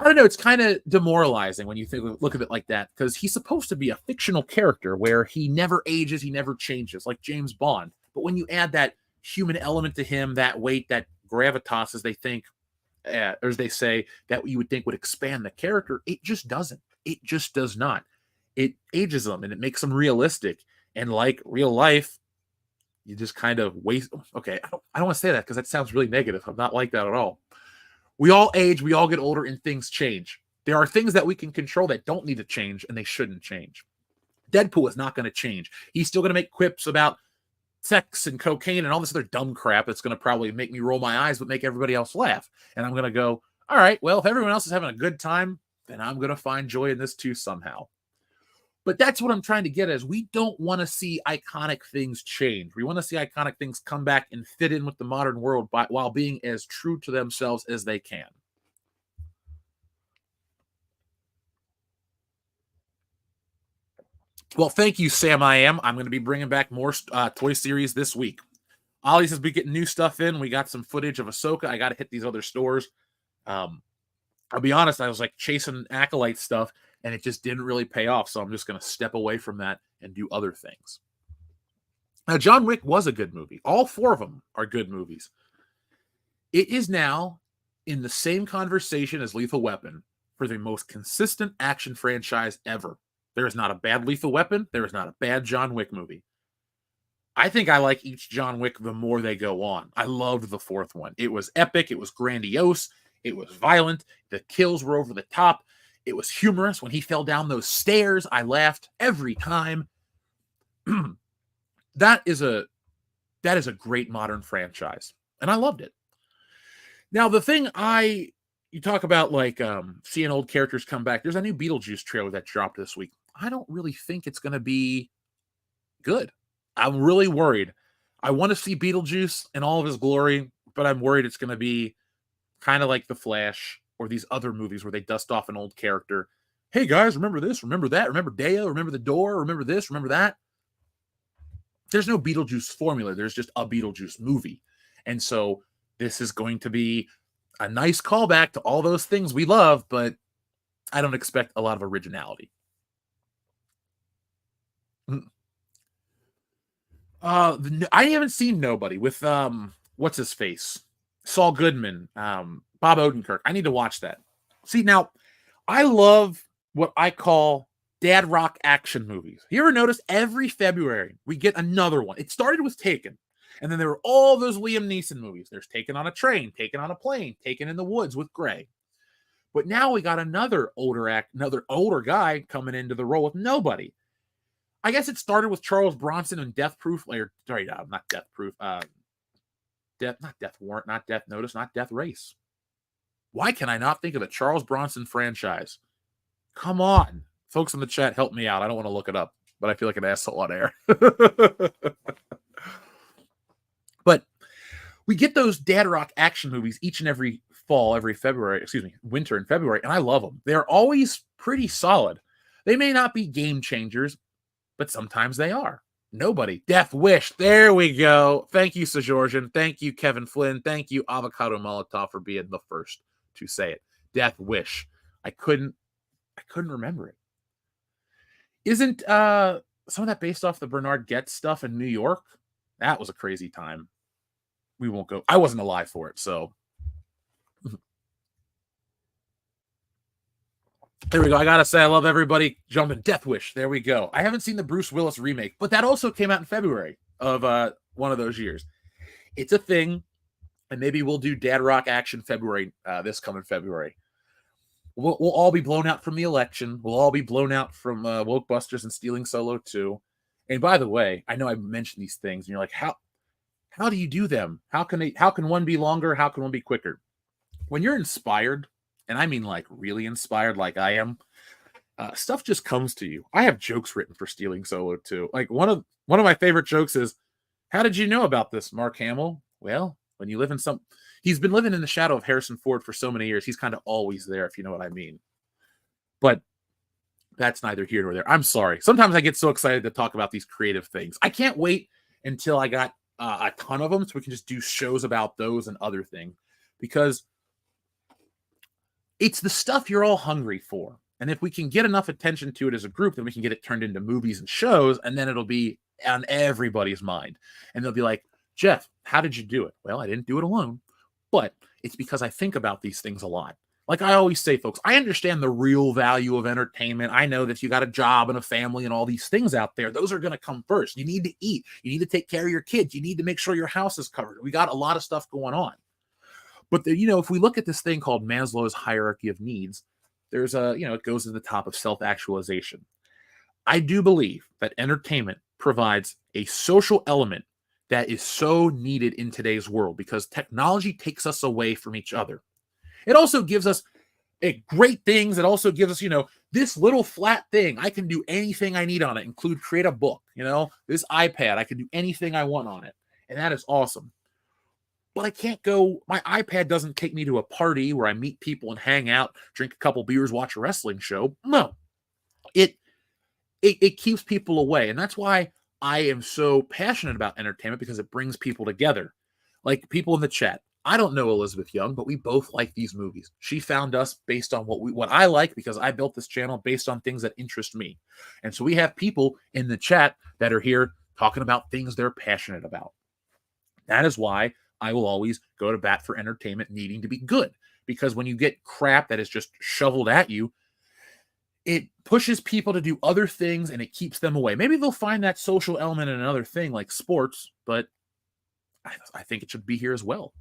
don't know, it's kind of demoralizing when you look at it like that, because he's supposed to be a fictional character where he never ages, he never changes, like James Bond. But when you add that human element to him, that weight, that gravitas, as they think, or as they say, that you would think would expand the character, it just doesn't. It just does not. It ages them and it makes them realistic. And like real life, you just kind of waste. Okay, I don't want to say that because that sounds really negative. I'm not like that at all. We all age, we all get older, and things change. There are things that we can control that don't need to change, and they shouldn't change. Deadpool is not going to change. He's still going to make quips about sex and cocaine and all this other dumb crap that's going to probably make me roll my eyes but make everybody else laugh. And I'm going to go, all right, well, if everyone else is having a good time, then I'm going to find joy in this too somehow. But that's what I'm trying to get at, is we don't want to see iconic things change. We want to see iconic things come back and fit in with the modern world while being as true to themselves as they can. Well, thank you, Sam. I'm going to be bringing back more Toy Series this week. Ollie says we getting new stuff in. We got some footage of Ahsoka. I got to hit these other stores. I'll be honest, I was like chasing Acolyte stuff, and it just didn't really pay off. So I'm just going to step away from that and do other things. Now, John Wick was a good movie. All 4 of them are good movies. It is now in the same conversation as Lethal Weapon for the most consistent action franchise ever. There is not a bad Lethal Weapon. There is not a bad John Wick movie. I think I like each John Wick the more they go on. I loved the fourth one. It was epic. It was grandiose. It was violent. The kills were over the top. It was humorous. When he fell down those stairs, I laughed every time. That is a great modern franchise, and I loved it. Now, the thing you talk about, like, seeing old characters come back. There's a new Beetlejuice trailer that dropped this week. I don't really think it's going to be good. I'm really worried. I want to see Beetlejuice in all of his glory, but I'm worried it's going to be kind of like The Flash or these other movies where they dust off an old character. Hey guys, remember this? Remember that? Remember Deo? Remember the door? Remember this? Remember that? There's no Beetlejuice formula. There's just a Beetlejuice movie. And so this is going to be a nice callback to all those things we love, but I don't expect a lot of originality. I haven't seen Nobody with what's his face? Saul Goodman, Bob Odenkirk. I need to watch that. See, now I love what I call dad rock action movies. You ever notice every February we get another one? It started with Taken, and then there were all those Liam Neeson movies. There's Taken on a Train, Taken on a Plane, Taken in the Woods with Gray. But now we got another older guy coming into the role with Nobody. I guess it started with Charles Bronson and Death Proof, or sorry, not Death Proof, not Death Warrant, not Death Notice, not Death Race. Why can I not think of a Charles Bronson franchise? Come on. Folks in the chat, help me out. I don't want to look it up, but I feel like an asshole on air. But we get those dad rock action movies each and every winter and February, and I love them. They're always pretty solid. They may not be game changers, but sometimes they are. Nobody. Death Wish. There we go. Thank you, Sajorjan. Thank you, Kevin Flynn. Thank you, Avocado Molotov, for being the first to say it. Death Wish. I couldn't remember it. Isn't some of that based off the Bernard Getz stuff in New York? That was a crazy time. We won't go. I wasn't alive for it, so. There we go. I gotta say, I love everybody jumping. Death Wish. There we go. I haven't seen the Bruce Willis remake, but that also came out in February of one of those years. It's a thing, and maybe we'll do Dad Rock Action February, this coming February. We'll all be blown out from the election. We'll all be blown out from Wokebusters and Stealing Solo 2. And by the way, I know I mentioned these things, and you're like, how do you do them? How can one be longer? How can one be quicker? When you're inspired, and I mean like really inspired like I am, stuff just comes to you. I have jokes written for Stealing Solo 2. Like one of my favorite jokes is, how did you know about this, Mark Hamill? Well, when you live in he's been living in the shadow of Harrison Ford for so many years. He's kind of always there, if you know what I mean. But that's neither here nor there. I'm sorry. Sometimes I get so excited to talk about these creative things. I can't wait until I got a ton of them so we can just do shows about those and other things, because it's the stuff you're all hungry for. And if we can get enough attention to it as a group, then we can get it turned into movies and shows, and then it'll be on everybody's mind. And they'll be like, Jeff, how did you do it? Well, I didn't do it alone, but it's because I think about these things a lot. Like I always say, folks, I understand the real value of entertainment. I know that if you got a job and a family and all these things out there, those are going to come first. You need to eat. You need to take care of your kids. You need to make sure your house is covered. We got a lot of stuff going on. But, if we look at this thing called Maslow's hierarchy of needs, there's it goes to the top of self-actualization. I do believe that entertainment provides a social element that is so needed in today's world, because technology takes us away from each other. It also gives us great things. It also gives us, this little flat thing. I can do anything I need on it, create a book, this iPad. I can do anything I want on it. And that is awesome. But I can't go, my iPad doesn't take me to a party where I meet people and hang out, drink a couple beers, watch a wrestling show. No, it keeps people away. And that's why I am so passionate about entertainment, because it brings people together. Like people in the chat. I don't know Elizabeth Young, but we both like these movies. She found us based on what I like, because I built this channel based on things that interest me. And so we have people in the chat that are here talking about things they're passionate about. That is why I will always go to bat for entertainment needing to be good, because when you get crap that is just shoveled at you, it pushes people to do other things and it keeps them away. Maybe they'll find that social element in another thing like sports, but I think it should be here as well.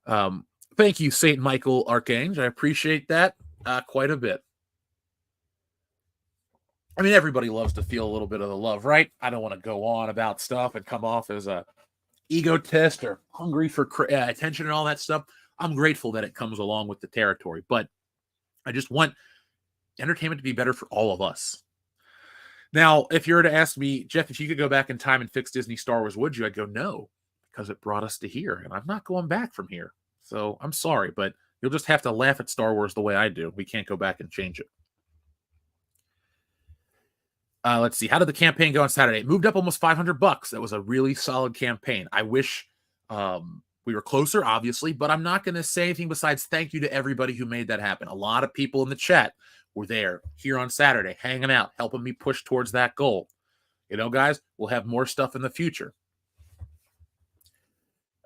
Thank you, St. Michael Archange. I appreciate that quite a bit. I mean, everybody loves to feel a little bit of the love, right? I don't want to go on about stuff and come off as a egotist or hungry for attention and all that stuff. I'm grateful that it comes along with the territory, but I just want entertainment to be better for all of us. Now, if you were to ask me, Jeff, if you could go back in time and fix Disney Star Wars, would you? I'd go, no, because it brought us to here, and I'm not going back from here. So I'm sorry, but you'll just have to laugh at Star Wars the way I do. We can't go back and change it. Let's see. How did the campaign go on Saturday? It moved up almost $500. That was a really solid campaign. I wish we were closer, obviously, but I'm not going to say anything besides thank you to everybody who made that happen. A lot of people in the chat were there here on Saturday, hanging out, helping me push towards that goal. You know, guys, we'll have more stuff in the future.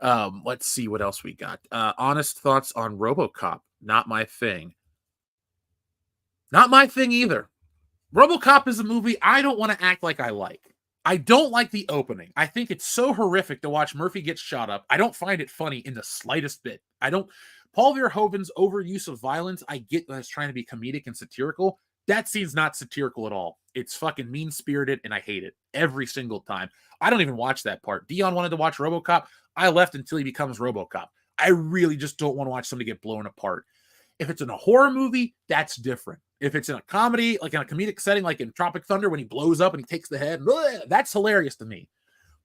Let's see what else we got. Honest thoughts on RoboCop. Not my thing. Not my thing either. RoboCop is a movie I don't want to act like I like. I don't like the opening. I think it's so horrific to watch Murphy get shot up. I don't find it funny in the slightest bit. Paul Verhoeven's overuse of violence, I get that it's trying to be comedic and satirical. That scene's not satirical at all. It's fucking mean-spirited, and I hate it every single time. I don't even watch that part. Dion wanted to watch RoboCop. I left until he becomes RoboCop. I really just don't want to watch somebody get blown apart. If it's in a horror movie, that's different. If it's in a comedy, like in a comedic setting, like in Tropic Thunder, when he blows up and he takes the head, that's hilarious to me.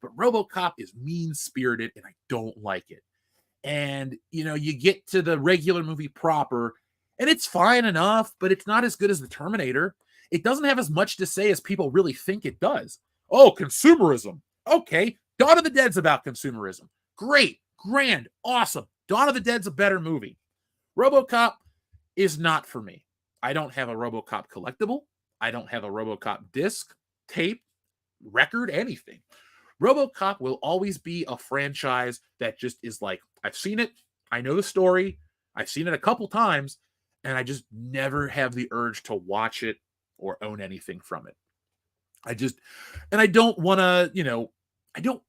But RoboCop is mean-spirited, and I don't like it. And, you know, you get to the regular movie proper, and it's fine enough, but it's not as good as the Terminator. It doesn't have as much to say as people really think it does. Oh, consumerism. Okay, Dawn of the Dead's about consumerism. Great, grand, awesome. Dawn of the Dead's a better movie. RoboCop is not for me. I don't have a RoboCop collectible. I don't have a RoboCop disc, tape, record, anything. RoboCop will always be a franchise that just is like, I've seen it. I know the story. I've seen it a couple times, and I just never have the urge to watch it or own anything from it. I don't want to,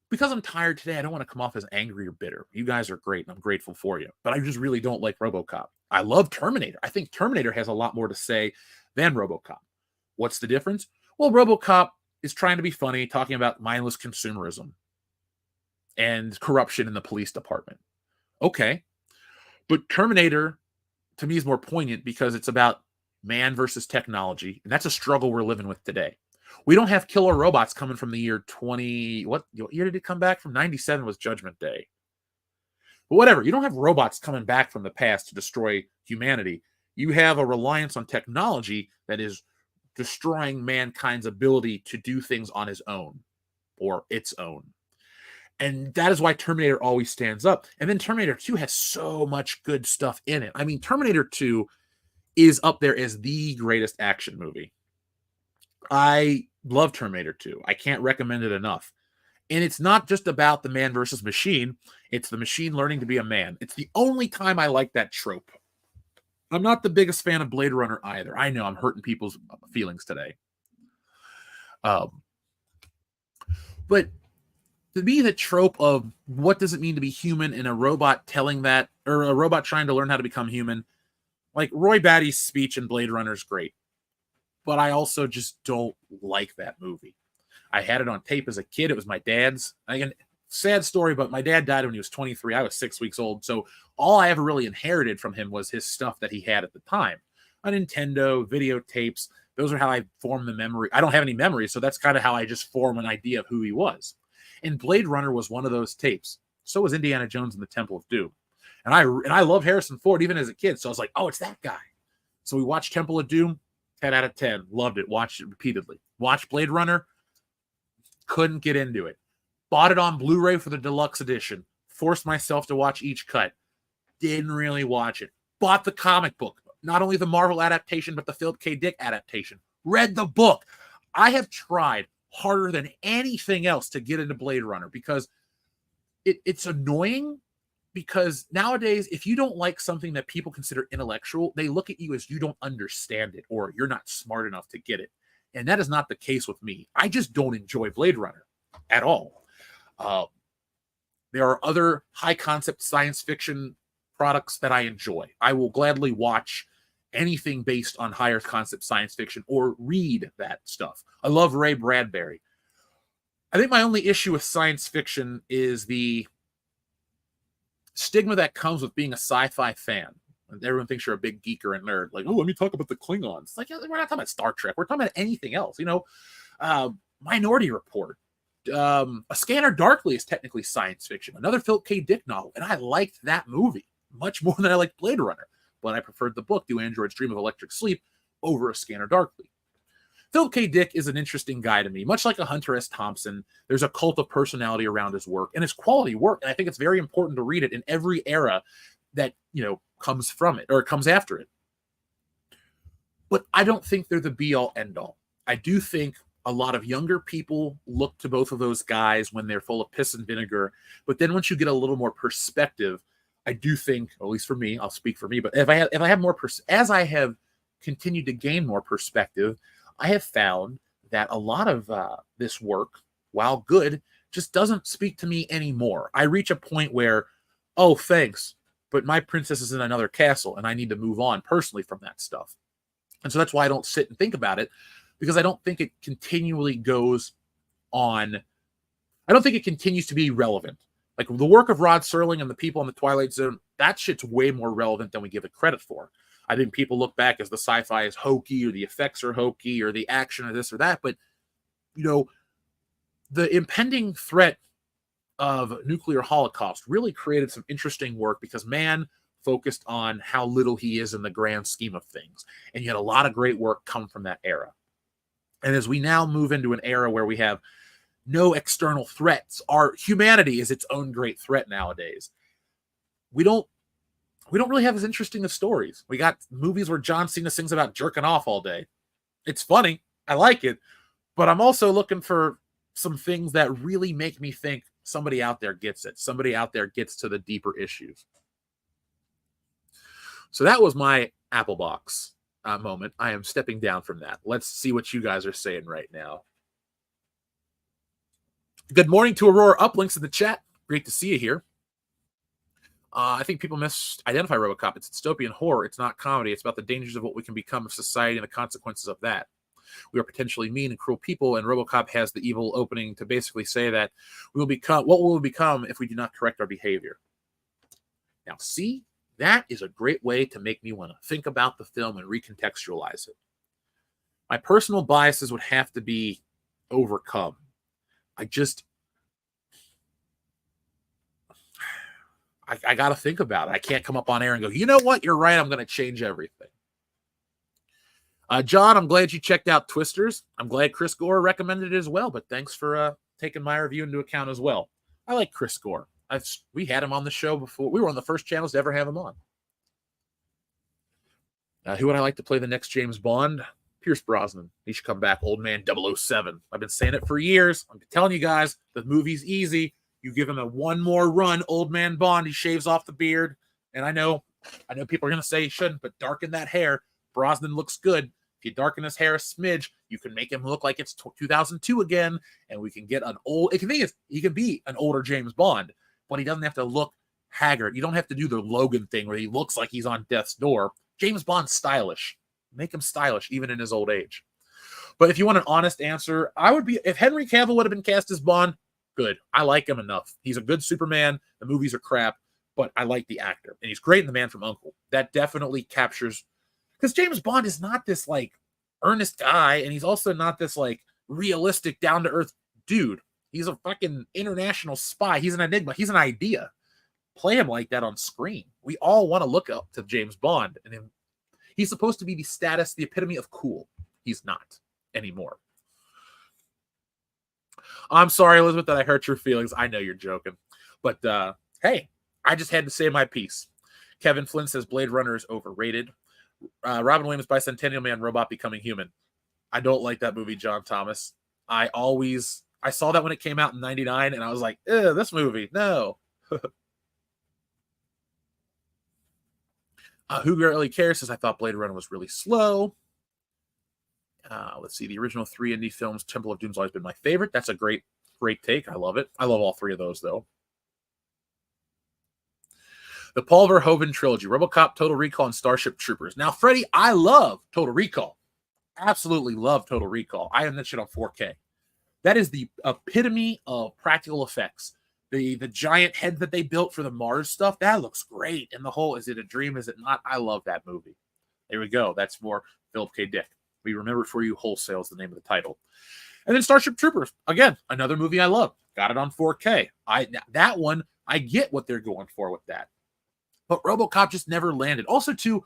because I'm tired today, I don't want to come off as angry or bitter. You guys are great, and I'm grateful for you. But I just really don't like RoboCop. I love Terminator. I think Terminator has a lot more to say than RoboCop. What's the difference? Well, RoboCop is trying to be funny, talking about mindless consumerism and corruption in the police department. Okay. But Terminator, to me, is more poignant because it's about man versus technology, and that's a struggle we're living with today. We don't have killer robots coming from the year 20... What year did it come back from? 97 was Judgment Day. But whatever, you don't have robots coming back from the past to destroy humanity. You have a reliance on technology that is destroying mankind's ability to do things on his own or its own. And that is why Terminator always stands up. And then Terminator 2 has so much good stuff in it. I mean, Terminator 2 is up there as the greatest action movie. I love Terminator 2. I can't recommend it enough. And it's not just about the man versus machine. It's the machine learning to be a man. It's the only time I like that trope. I'm not the biggest fan of Blade Runner either. I know I'm hurting people's feelings today. But to me, the trope of what does it mean to be human and a robot telling that, or a robot trying to learn how to become human, like Roy Batty's speech in Blade Runner is great. But I also just don't like that movie. I had it on tape as a kid. It was my dad's. Again, sad story, but my dad died when he was 23. I was 6 weeks old. So all I ever really inherited from him was his stuff that he had at the time. A Nintendo, videotapes. Those are how I formed the memory. I don't have any memories, so that's kind of how I just form an idea of who he was. And Blade Runner was one of those tapes. So was Indiana Jones and the Temple of Doom. And I love Harrison Ford even as a kid. So I was like, oh, it's that guy. So we watched Temple of Doom. 10 out of 10. Loved it. Watched it repeatedly. Watched Blade Runner. Couldn't get into it. Bought it on Blu-ray for the deluxe edition. Forced myself to watch each cut. Didn't really watch it. Bought the comic book. Not only the Marvel adaptation, but the Philip K. Dick adaptation. Read the book. I have tried harder than anything else to get into Blade Runner because it's annoying because nowadays, if you don't like something that people consider intellectual, they look at you as you don't understand it or you're not smart enough to get it. And that is not the case with me. I just don't enjoy Blade Runner at all. There are other high concept science fiction products that I enjoy. I will gladly watch anything based on higher concept science fiction or read that stuff. I love Ray Bradbury. I think my only issue with science fiction is the stigma that comes with being a sci-fi fan. Everyone thinks you're a big geek or a nerd. Like, oh, let me talk about the Klingons. Like, we're not talking about Star Trek. We're talking about anything else. Minority Report. A Scanner Darkly is technically science fiction. Another Philip K. Dick novel. And I liked that movie much more than I liked Blade Runner. But I preferred the book, Do Androids Dream of Electric Sleep, over A Scanner Darkly. Philip K. Dick is an interesting guy to me. Much like a Hunter S. Thompson, there's a cult of personality around his work and his quality work. And I think it's very important to read it in every era that, comes from it or comes after it. But I don't think they're the be-all, end-all. I do think a lot of younger people look to both of those guys when they're full of piss and vinegar. But then once you get a little more perspective, I do think, at least for me, I'll speak for me, but if I have more, as I have continued to gain more perspective, I have found that a lot of this work, while good, just doesn't speak to me anymore. I reach a point where, oh, thanks, but my princess is in another castle, and I need to move on personally from that stuff. And so that's why I don't sit and think about it, because I don't think it continually goes on. I don't think it continues to be relevant. Like the work of Rod Serling and the people in the Twilight Zone, that shit's way more relevant than we give it credit for. I think people look back as the sci-fi is hokey or the effects are hokey or the action or this or that. But, the impending threat of nuclear holocaust really created some interesting work because man focused on how little he is in the grand scheme of things. And you had a lot of great work come from that era. And as we now move into an era where we have no external threats, our humanity is its own great threat nowadays. We don't really have as interesting of stories. We got movies where John Cena sings about jerking off all day. It's funny. I like it. But I'm also looking for some things that really make me think somebody out there gets it. Somebody out there gets to the deeper issues. So that was my Apple Box moment. I am stepping down from that. Let's see what you guys are saying right now. Good morning to Aurora Uplinks in the chat. Great to see you here. I think people misidentify RoboCop. It's dystopian horror. It's not comedy. It's about the dangers of what we can become of society and the consequences of that. We are potentially mean and cruel people, and RoboCop has the evil opening to basically say that what will we become if we do not correct our behavior. Now, see, that is a great way to make me want to think about the film and recontextualize it. My personal biases would have to be overcome. I got to think about it. I can't come up on air and go, you know what? You're right. I'm going to change everything. John, I'm glad you checked out Twisters. I'm glad Chris Gore recommended it as well, but thanks for taking my review into account as well. I like Chris Gore. We had him on the show before. We were on the first channels to ever have him on. Who would I like to play the next James Bond? Pierce Brosnan. He should come back. Old Man 007. I've been saying it for years. I'm telling you guys, the movie's easy. You give him a one more run, Old Man Bond. He shaves off the beard. And I know people are going to say he shouldn't, but darken that hair. Brosnan looks good. If you darken his hair a smidge, you can make him look like it's 2002 again, and we can get an old. He can be an older James Bond, but he doesn't have to look haggard. You don't have to do the Logan thing where he looks like he's on death's door. James Bond's stylish. Make him stylish, even in his old age. But if you want an honest answer, if Henry Cavill would have been cast as Bond, good. I like him enough. He's a good Superman. The movies are crap, but I like the actor, and he's great in The Man from U.N.C.L.E. That definitely captures. Because James Bond is not this, earnest guy, and he's also not this, realistic, down-to-earth dude. He's a fucking international spy. He's an enigma. He's an idea. Play him like that on screen. We all want to look up to James Bond. And he's supposed to be the epitome of cool. He's not anymore. I'm sorry, Elizabeth, that I hurt your feelings. I know you're joking. But, hey, I just had to say my piece. Kevin Flynn says Blade Runner is overrated. Robin Williams Bicentennial Man Robot Becoming Human. I don't like that movie, John Thomas. I saw that when it came out in 99, and I was like, this movie, no. Who Really Cares says, I thought Blade Runner was really slow. Let's see. The original 3 indie films, Temple of Doom's always been my favorite. That's a great take. I love it. I love all 3 of those, though. The Paul Verhoeven trilogy, RoboCop, Total Recall, and Starship Troopers. Now, Freddie, I love Total Recall. Absolutely love Total Recall. I own that shit on 4K. That is the epitome of practical effects. The giant head that they built for the Mars stuff, that looks great. And the whole, is it a dream? Is it not? I love that movie. There we go. That's for Philip K. Dick. We Remember For You Wholesale is the name of the title. And then Starship Troopers, again, another movie I love. Got it on 4K. That one, I get what they're going for with that. But RoboCop just never landed. Also, too,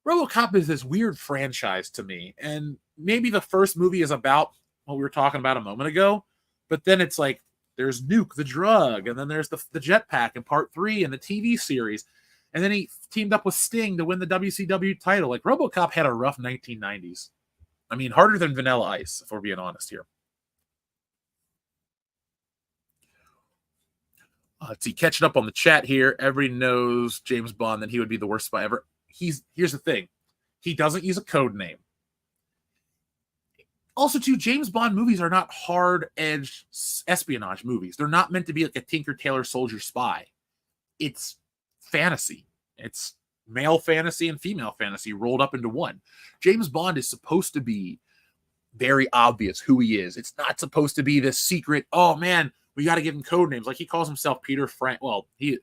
RoboCop is this weird franchise to me. And maybe the first movie is about what we were talking about a moment ago. But then it's like, there's Nuke, the drug. And then there's the jetpack in part 3 and the TV series. And then he teamed up with Sting to win the WCW title. Like, RoboCop had a rough 1990s. I mean, harder than Vanilla Ice, if we're being honest here. Let's see, catching up on the chat here. Everybody knows James Bond, that he would be the worst spy ever. Here's the thing. He doesn't use a code name. Also, too, James Bond movies are not hard-edged espionage movies. They're not meant to be like a Tinker Tailor Soldier Spy. It's fantasy. It's male fantasy and female fantasy rolled up into one. James Bond is supposed to be very obvious who he is. It's not supposed to be this secret, oh man, we got to give him code names. Like, he calls himself Peter Frank. Well, here's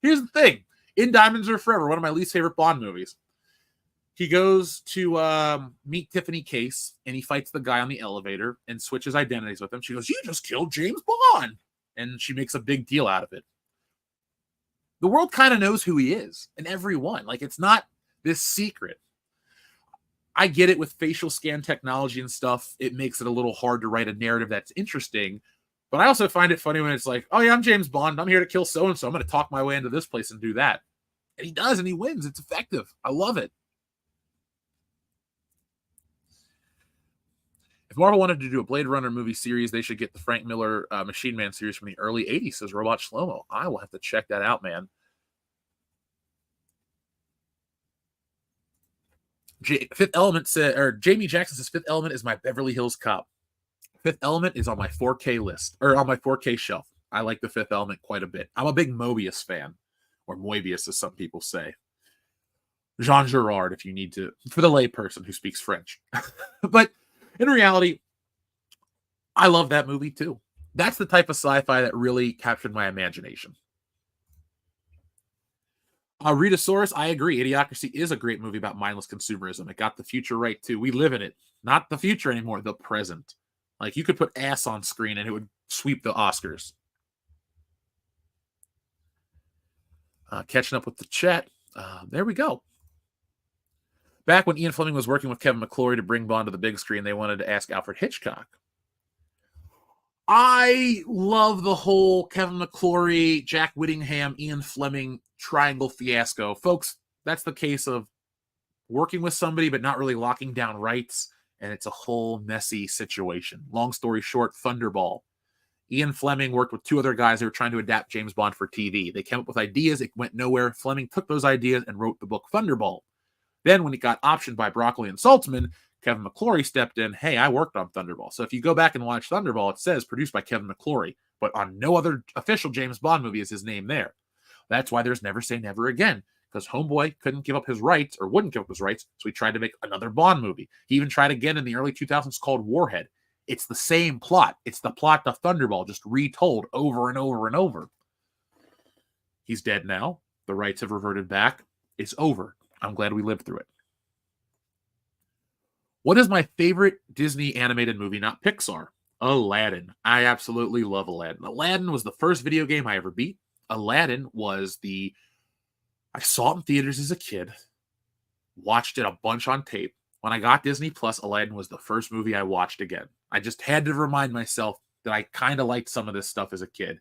the thing. In Diamonds Are Forever, one of my least favorite Bond movies, he goes to meet Tiffany Case, and he fights the guy on the elevator and switches identities with him. She goes, you just killed James Bond. And she makes a big deal out of it. The world kind of knows who he is, and everyone. Like, it's not this secret. I get it with facial scan technology and stuff. It makes it a little hard to write a narrative that's interesting. But I also find it funny when it's like, oh yeah, I'm James Bond. I'm here to kill so-and-so. I'm going to talk my way into this place and do that. And he does, and he wins. It's effective. I love it. If Marvel wanted to do a Blade Runner movie series, they should get the Frank Miller Machine Man series from the early 80s, says Robot Shlomo. I will have to check that out, man. Fifth Element said, or Jamie Jackson says, Fifth Element is my Beverly Hills Cop. Fifth Element is on my 4K list, or on my 4K shelf. I like the Fifth Element quite a bit. I'm a big Mobius fan, or Moebius, as some people say. Jean Girard, if you need to, for the layperson who speaks French. But in reality, I love that movie too. That's the type of sci-fi that really captured my imagination. Ritasaurus, I agree. Idiocracy is a great movie about mindless consumerism. It got the future right too. We live in it. Not the future anymore, the present. Like, you could put ass on screen and it would sweep the Oscars. Catching up with the chat. There we go. Back when Ian Fleming was working with Kevin McClory to bring Bond to the big screen, they wanted to ask Alfred Hitchcock. I love the whole Kevin McClory, Jack Whittingham, Ian Fleming triangle fiasco. Folks, that's the case of working with somebody but not really locking down rights, and it's a whole messy situation. Long story short, Thunderball. Ian Fleming worked with 2 other guys who were trying to adapt James Bond for TV. They came up with ideas. It went nowhere. Fleming took those ideas and wrote the book Thunderball. Then when it got optioned by Broccoli and Saltzman, Kevin McClory stepped in. Hey, I worked on Thunderball. So if you go back and watch Thunderball, it says produced by Kevin McClory, but on no other official James Bond movie is his name there. That's why there's Never Say Never Again, because Homeboy couldn't give up his rights, or wouldn't give up his rights, so he tried to make another Bond movie. He even tried again in the early 2000s called Warhead. It's the same plot. It's the plot of Thunderball, just retold over and over and over. He's dead now. The rights have reverted back. It's over. I'm glad we lived through it. What is my favorite Disney animated movie, not Pixar? Aladdin. I absolutely love Aladdin. Aladdin was the first video game I ever beat. Aladdin was I saw it in theaters as a kid, watched it a bunch on tape. When I got Disney Plus, Aladdin was the first movie I watched again. I just had to remind myself that I kind of liked some of this stuff as a kid.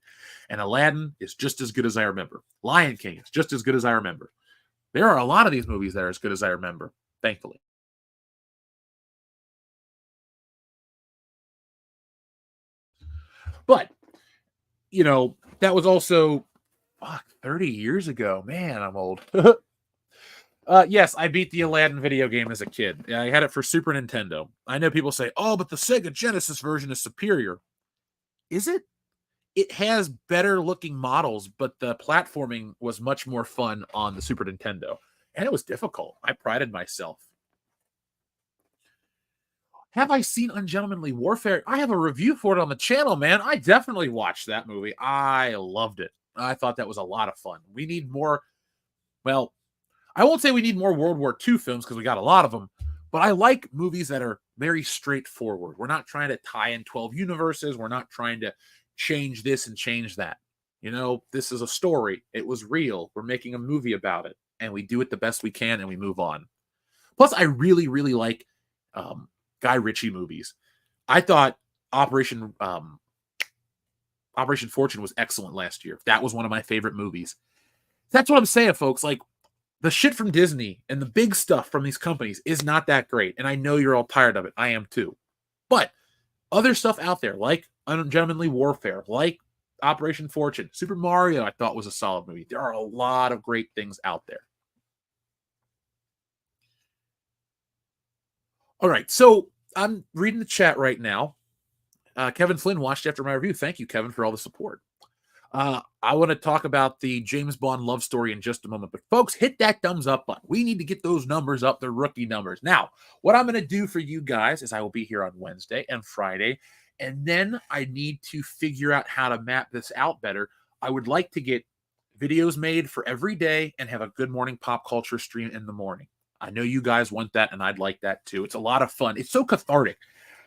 And Aladdin is just as good as I remember. Lion King is just as good as I remember. There are a lot of these movies that are as good as I remember, thankfully. But, that was also 30 years ago. Man, I'm old. Yes, I beat the Aladdin video game as a kid. I had it for Super Nintendo. I know people say, "Oh, but the Sega Genesis version is superior." Is it? It has better looking models, but the platforming was much more fun on the Super Nintendo, and it was difficult. I prided myself. Have I seen Ungentlemanly Warfare? I have a review for it on the channel, man. I definitely watched that movie. I loved it. I thought that was a lot of fun. We need more. Well, I won't say we need more World War II films because we got a lot of them, but I like movies that are very straightforward. We're not trying to tie in 12 universes. We're not trying to change this and change that. You know, this is a story. It was real. We're making a movie about it, and we do it the best we can, and we move on. Plus, I really, really like Guy Ritchie movies. I thought Operation Fortune was excellent last year. That was one of my favorite movies. That's what I'm saying, folks. Like, the shit from Disney and the big stuff from these companies is not that great. And I know you're all tired of it. I am too. But other stuff out there, like Ungentlemanly Warfare, like Operation Fortune, Super Mario, I thought was a solid movie. There are a lot of great things out there. All right. So I'm reading the chat right now. Kevin Flynn watched after my review. Thank you, Kevin, for all the support. I want to talk about the James Bond love story in just a moment. But folks, hit that thumbs up button. We need to get those numbers up, the rookie numbers. Now, what I'm going to do for you guys is I will be here on Wednesday and Friday, and then I need to figure out how to map this out better. I would like to get videos made for every day and have a good morning pop culture stream in the morning. I know you guys want that, and I'd like that too. It's a lot of fun. It's so cathartic.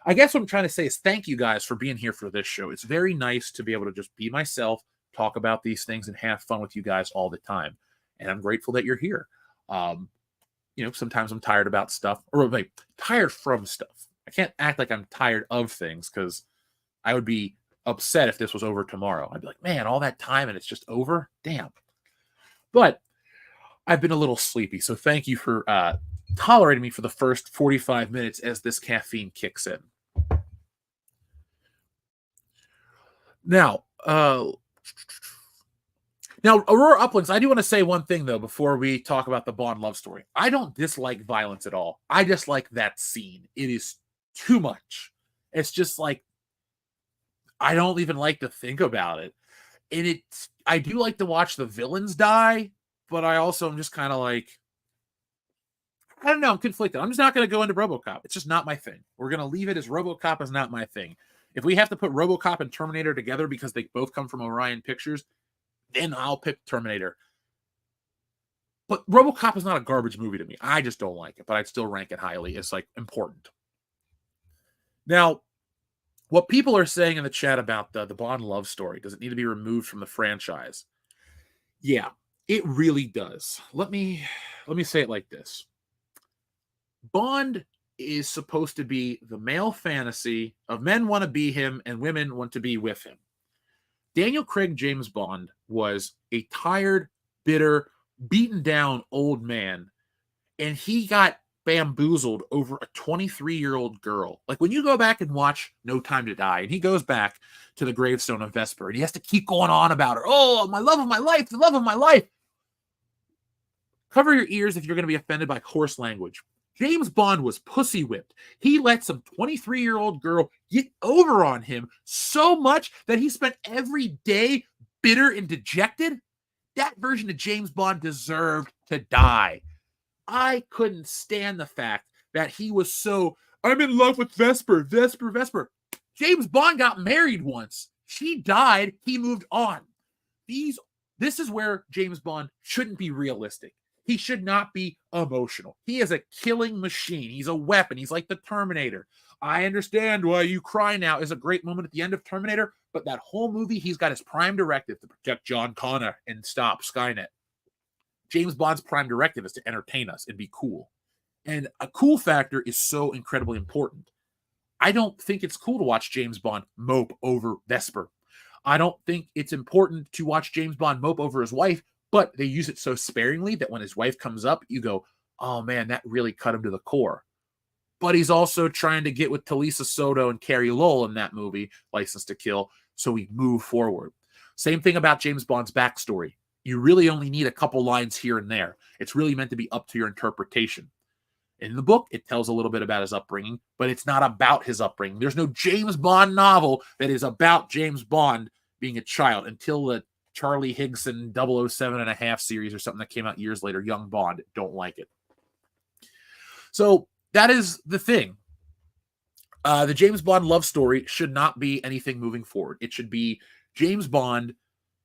I guess what I'm trying to say is thank you guys for being here for this show. It's very nice to be able to just be myself, talk about these things, and have fun with you guys all the time. And I'm grateful that you're here. Sometimes I'm tired about stuff, or like tired from stuff. I can't act like I'm tired of things because I would be upset if this was over tomorrow. I'd be like, man, all that time and it's just over? Damn. But I've been a little sleepy, so thank you for tolerating me for the first 45 minutes as this caffeine kicks in. Now, Aurora Uplands, I do want to say one thing, though, before we talk about the Bond love story. I don't dislike violence at all. I just like that scene. It is too much. It's just like, I don't even like to think about it. And I do like to watch the villains die, but I also am just kind of like, I don't know, I'm conflicted. I'm just not going to go into RoboCop. It's just not my thing. We're going to leave it as RoboCop is not my thing. If we have to put RoboCop and Terminator together because they both come from Orion Pictures, then I'll pick Terminator. But RoboCop is not a garbage movie to me. I just don't like it, but I'd still rank it highly. It's like important. Now, what people are saying in the chat about the Bond love story, does it need to be removed from the franchise? Yeah, it really does. Let me say it like this. Bond is supposed to be the male fantasy of men want to be him and women want to be with him. Daniel Craig James Bond was a tired, bitter, beaten down old man, and he got bamboozled over a 23-year-old girl. Like when you go back and watch No Time to Die, and he goes back to the gravestone of Vesper, and he has to keep going on about her. Oh, my love of my life, the love of my life. Cover your ears if you're going to be offended by coarse language. James Bond was pussy whipped. He let some 23-year-old girl get over on him so much that he spent every day bitter and dejected. That version of James Bond deserved to die. I couldn't stand the fact that he was so, I'm in love with Vesper. James Bond got married once. She died. He moved on. This is where James Bond shouldn't be realistic. He should not be emotional. He is a killing machine. He's a weapon. He's like the Terminator. I understand why you cry now is a great moment at the end of Terminator, but that whole movie, he's got his prime directive to protect John Connor and stop Skynet. James Bond's prime directive is to entertain us and be cool. And a cool factor is so incredibly important. I don't think it's cool to watch James Bond mope over Vesper. I don't think it's important to watch James Bond mope over his wife, but they use it so sparingly that when his wife comes up, you go, oh man, that really cut him to the core. But he's also trying to get with Talisa Soto and Carrie Lowell in that movie, License to Kill, so we move forward. Same thing about James Bond's backstory. You really only need a couple lines here and there. It's really meant to be up to your interpretation. In the book, it tells a little bit about his upbringing, but it's not about his upbringing. There's no James Bond novel that is about James Bond being a child until the Charlie Higson 007 and a half series or something that came out years later, Young Bond. Don't like it. So that is the thing. The James Bond love story should not be anything moving forward. It should be James Bond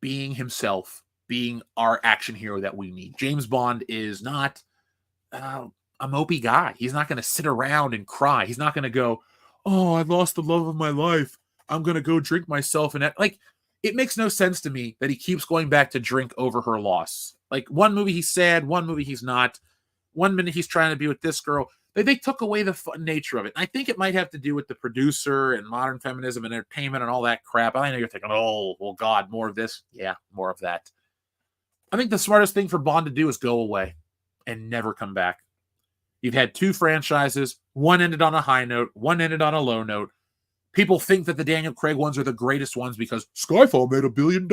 being himself, being our action hero that we need. James Bond is not a mopey guy. He's not going to sit around and cry. He's not going to go, oh, I lost the love of my life. I'm going to go drink myself. And like, it makes no sense to me that he keeps going back to drink over her loss. Like, one movie he's sad, one movie he's not. One minute he's trying to be with this girl. They took away the fun nature of it. And I think it might have to do with the producer and modern feminism and entertainment and all that crap. I know you're thinking, oh, well, God, more of this. Yeah, more of that. I think the smartest thing for Bond to do is go away and never come back. You've had two franchises. One ended on a high note. One ended on a low note. People think that the Daniel Craig ones are the greatest ones because Skyfall made $1 billion.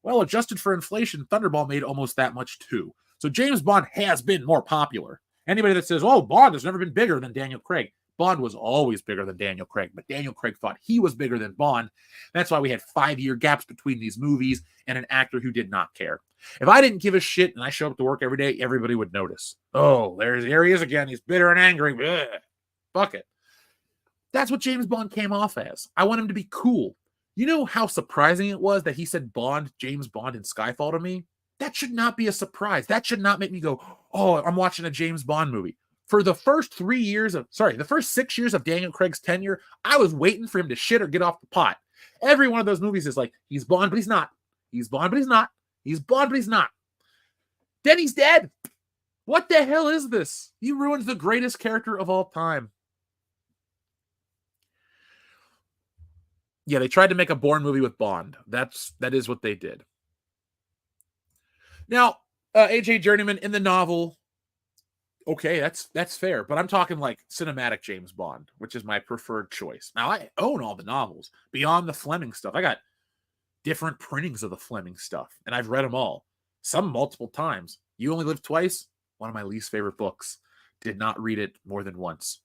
Well, adjusted for inflation, Thunderball made almost that much too. So James Bond has been more popular. Anybody that says, oh, Bond has never been bigger than Daniel Craig. Bond was always bigger than Daniel Craig, but Daniel Craig thought he was bigger than Bond. That's why we had 5-year gaps between these movies and an actor who did not care. If I didn't give a shit and I show up to work every day, everybody would notice. Oh, there he is again. He's bitter and angry. Ugh. Fuck it. That's what James Bond came off as. I want him to be cool. You know how surprising it was that he said Bond, James Bond, in Skyfall to me? That should not be a surprise. That should not make me go, oh, I'm watching a James Bond movie. For the first 6 years of Daniel Craig's tenure, I was waiting for him to shit or get off the pot. Every one of those movies is like, he's Bond, but he's not. He's Bond, but he's not. He's Bond, but he's not. Then he's dead. What the hell is this? He ruins the greatest character of all time. Yeah, they tried to make a Bourne movie with Bond. That is what they did. Now, AJ Journeyman in the novel, okay, that's fair. But I'm talking like cinematic James Bond, which is my preferred choice. Now, I own all the novels beyond the Fleming stuff. I got different printings of the Fleming stuff, and I've read them all, some multiple times. You Only Live Twice, one of my least favorite books. Did not read it more than once.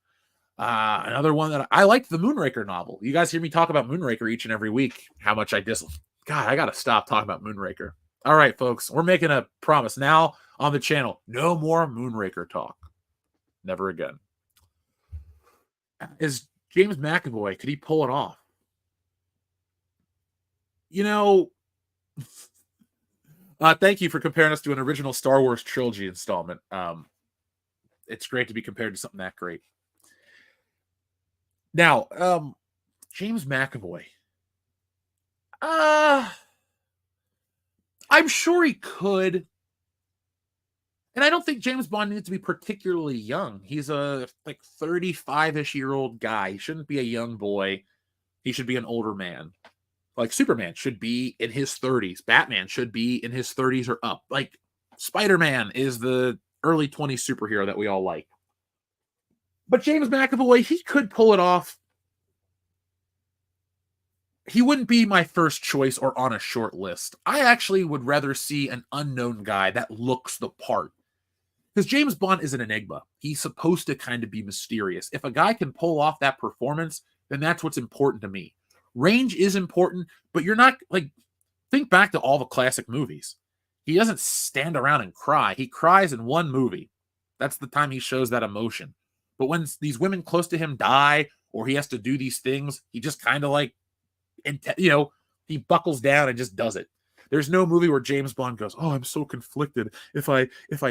Another one that I liked, the Moonraker novel. You guys hear me talk about Moonraker each and every week, how much I dislike. God, I got to stop talking about Moonraker. All right, folks, we're making a promise now on the channel. No more Moonraker talk. Never again. Is James McAvoy, could he pull it off? You know, thank you for comparing us to an original Star Wars trilogy installment. It's great to be compared to something that great. Now, James McAvoy. I'm sure he could. And I don't think James Bond needs to be particularly young. He's a 35-ish year old guy. He shouldn't be a young boy. He should be an older man. Like Superman should be in his 30s. Batman should be in his 30s or up. Like Spider-Man is the early 20s superhero that we all like. But James McAvoy, he could pull it off. He wouldn't be my first choice or on a short list. I actually would rather see an unknown guy that looks the part. Because James Bond is an enigma. He's supposed to kind of be mysterious. If a guy can pull off that performance, then that's what's important to me. Range is important, but you're not, think back to all the classic movies. He doesn't stand around and cry. He cries in one movie. That's the time he shows that emotion. But when these women close to him die, or he has to do these things, he just kind of he buckles down and just does it. There's no movie where James Bond goes, oh, I'm so conflicted. If I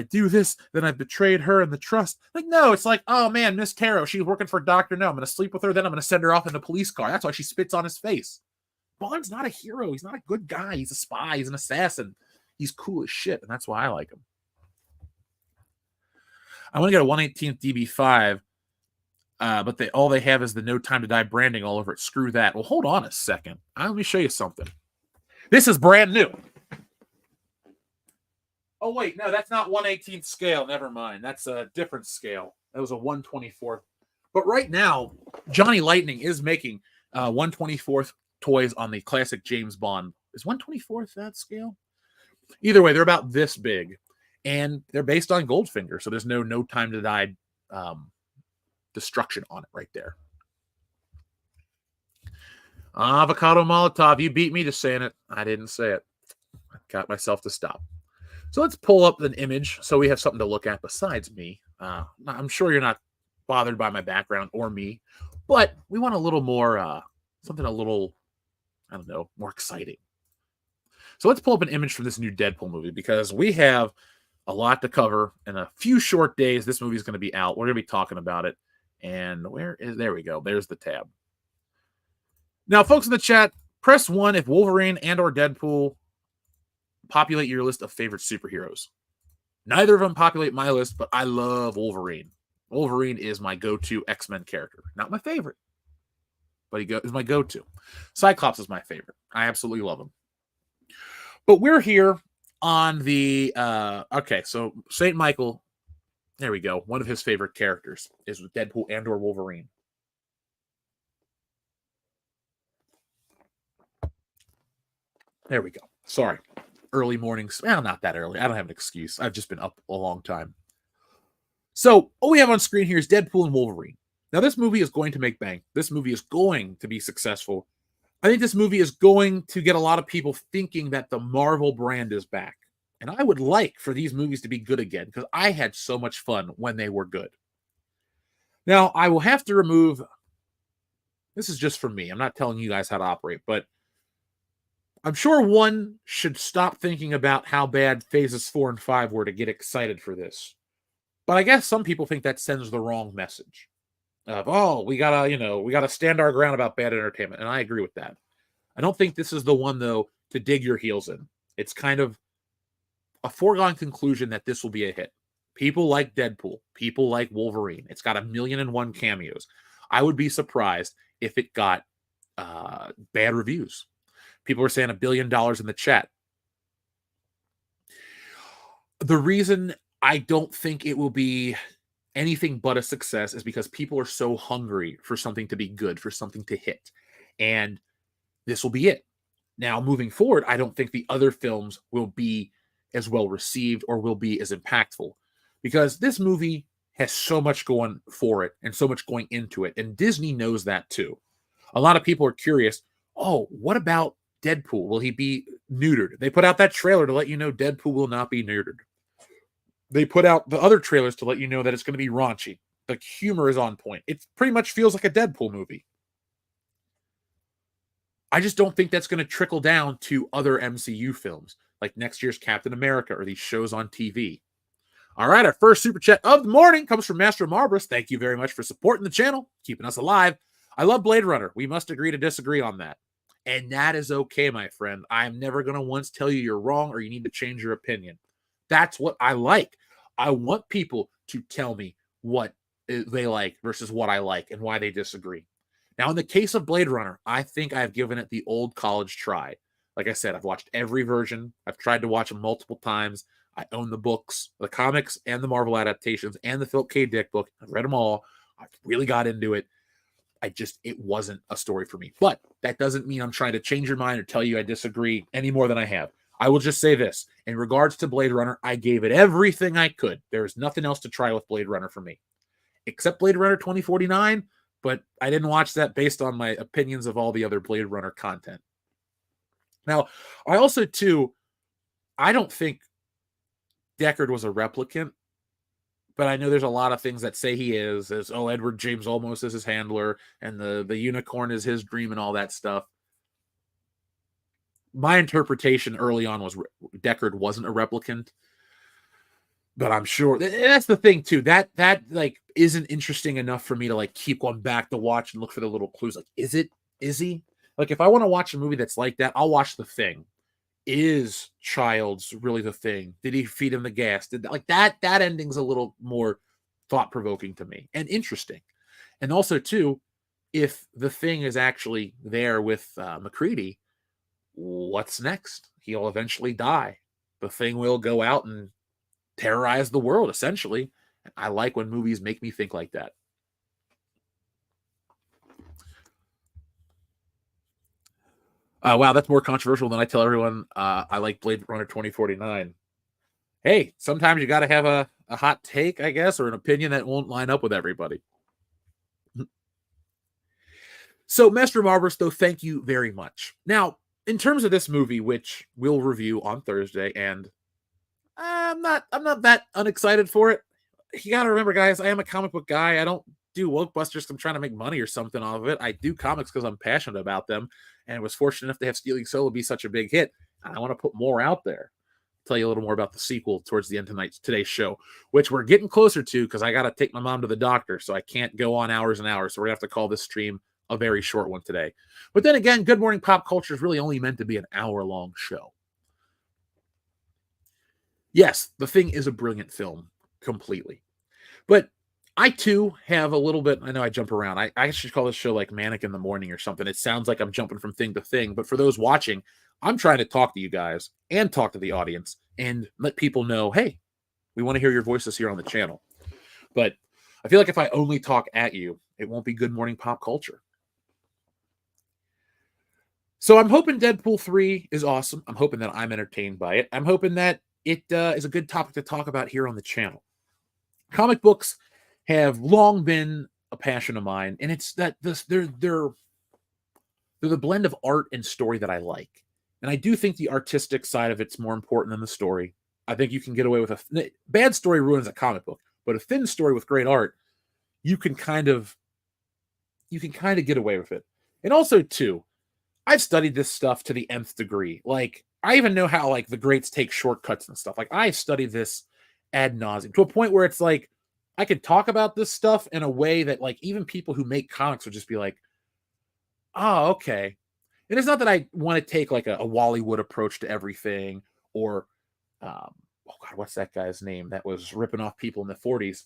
do this, then I've betrayed her and the trust. No, it's like, oh man, Miss Tarot, she's working for Dr. No. I'm going to sleep with her, then I'm going to send her off in the police car. That's why she spits on his face. Bond's not a hero. He's not a good guy. He's a spy. He's an assassin. He's cool as shit, and that's why I like him. I want to get a 1/18th DB5, but all they have is the No Time to Die branding all over it. Screw that. Well, hold on a second. Let me show you something. This is brand new. Oh, wait. No, that's not 1/18th scale. Never mind. That's a different scale. That was a 1/24th. But right now, Johnny Lightning is making 1/24th toys on the classic James Bond. Is 1/24th that scale? Either way, they're about this big, and they're based on Goldfinger, so there's no time to die destruction on it right there. Avocado Molotov, you beat me to saying it. I didn't say it. I got myself to stop. So let's pull up an image so we have something to look at besides me. I'm sure you're not bothered by my background or me, but we want a little more, something a little, I don't know, more exciting. So let's pull up an image from this new Deadpool movie because we have a lot to cover in a few short days. This movie is going to be out. We're going to be talking about it. And there we go. There's the tab. Now, folks in the chat, press 1 if Wolverine and or Deadpool populate your list of favorite superheroes. Neither of them populate my list, but I love Wolverine. Wolverine is my go-to X-Men character. Not my favorite, but he is my go-to. Cyclops is my favorite. I absolutely love him. But we're here on the, okay, so St. Michael, there we go. One of his favorite characters is with Deadpool and or Wolverine. There we go. Sorry. Early mornings. Well, not that early. I don't have an excuse. I've just been up a long time. So all we have on screen here is Deadpool and Wolverine. Now, this movie is going to make bank. This movie is going to be successful. I think this movie is going to get a lot of people thinking that the Marvel brand is back. And I would like for these movies to be good again because I had so much fun when they were good. Now, I will have to remove, this is just for me. I'm not telling you guys how to operate, but I'm sure one should stop thinking about how bad phases 4 and 5 were to get excited for this. But I guess some people think that sends the wrong message. Of, we gotta stand our ground about bad entertainment. And I agree with that. I don't think this is the one, though, to dig your heels in. It's kind of a foregone conclusion that this will be a hit. People like Deadpool. People like Wolverine. It's got 1,000,001 cameos. I would be surprised if it got bad reviews. People are saying $1 billion in the chat. The reason I don't think it will be anything but a success is because people are so hungry for something to be good, for something to hit. And this will be it. Now, moving forward, I don't think the other films will be as well received or will be as impactful because this movie has so much going for it and so much going into it. And Disney knows that too. A lot of people are curious, what about Deadpool? Will he be neutered? They put out that trailer to let you know Deadpool will not be neutered. They put out the other trailers to let you know that it's going to be raunchy. The humor is on point. It pretty much feels like a Deadpool movie. I just don't think that's going to trickle down to other MCU films, like next year's Captain America or these shows on TV. All right, our first super chat of the morning comes from Master Marbrus. Thank you very much for supporting the channel, keeping us alive. I love Blade Runner. We must agree to disagree on that. And that is okay, my friend. I'm never going to once tell you you're wrong or you need to change your opinion. That's what I like. I want people to tell me what they like versus what I like and why they disagree. Now, in the case of Blade Runner, I think I've given it the old college try. Like I said, I've watched every version. I've tried to watch them multiple times. I own the books, the comics, and the Marvel adaptations, and the Philip K. Dick book. I've read them all. I really got into it. It wasn't a story for me. But that doesn't mean I'm trying to change your mind or tell you I disagree any more than I have. I will just say this. In regards to Blade Runner, I gave it everything I could. There is nothing else to try with Blade Runner for me. Except Blade Runner 2049, but I didn't watch that based on my opinions of all the other Blade Runner content. Now, I also, too, I don't think Deckard was a replicant, but I know there's a lot of things that say he is, as, Edward James Olmos is his handler, and the unicorn is his dream and all that stuff. My interpretation early on was Deckard wasn't a replicant, but I'm sure that's the thing too. That like isn't interesting enough for me to like keep going back to watch and look for the little clues. Like, is he? Like, if I want to watch a movie that's like that, I'll watch The Thing. Is Childs really the Thing? Did he feed him the gas? Did that ending's a little more thought-provoking to me and interesting. And also too, if the Thing is actually there with McCready, what's next? He'll eventually die. The Thing will go out and terrorize the world, essentially. I like when movies make me think like that. Wow, that's more controversial than I tell everyone. I like Blade Runner 2049. Hey, sometimes you got to have a hot take, I guess, or an opinion that won't line up with everybody. So, Master Marvelous, though, thank you very much. Now, in terms of this movie, which we'll review on Thursday, and I'm not that unexcited for it. You got to remember, guys, I am a comic book guy. I don't do Wokebusters because I'm trying to make money or something off of it. I do comics because I'm passionate about them, and was fortunate enough to have Stealing Solo be such a big hit. And I want to put more out there. Tell you a little more about the sequel towards the end of today's show, which we're getting closer to because I got to take my mom to the doctor, so I can't go on hours and hours. So we're gonna have to call this stream a very short one today. But then again, Good Morning Pop Culture is really only meant to be an hour-long show. Yes, The Thing is a brilliant film, completely. But I, too, have a little bit, I know I jump around. I should call this show like Manic in the Morning or something. It sounds like I'm jumping from thing to thing. But for those watching, I'm trying to talk to you guys and talk to the audience and let people know, hey, we want to hear your voices here on the channel. But I feel like if I only talk at you, it won't be Good Morning Pop Culture. So I'm hoping Deadpool 3 is awesome. I'm hoping that I'm entertained by it. I'm hoping that it is a good topic to talk about here on the channel. Comic books have long been a passion of mine, and it's that they're the blend of art and story that I like. And I do think the artistic side of it's more important than the story. I think you can get away with a bad story ruins a comic book, but a thin story with great art, you can kind of get away with it. And also, too, I've studied this stuff to the nth degree. Like, I even know how, like, the greats take shortcuts and stuff. Like, I've studied this ad nauseum to a point where it's like, I could talk about this stuff in a way that, like, even people who make comics would just be like, oh, okay. And it's not that I want to take, like, a Wallywood approach to everything, or, oh, God, what's that guy's name that was ripping off people in the 40s?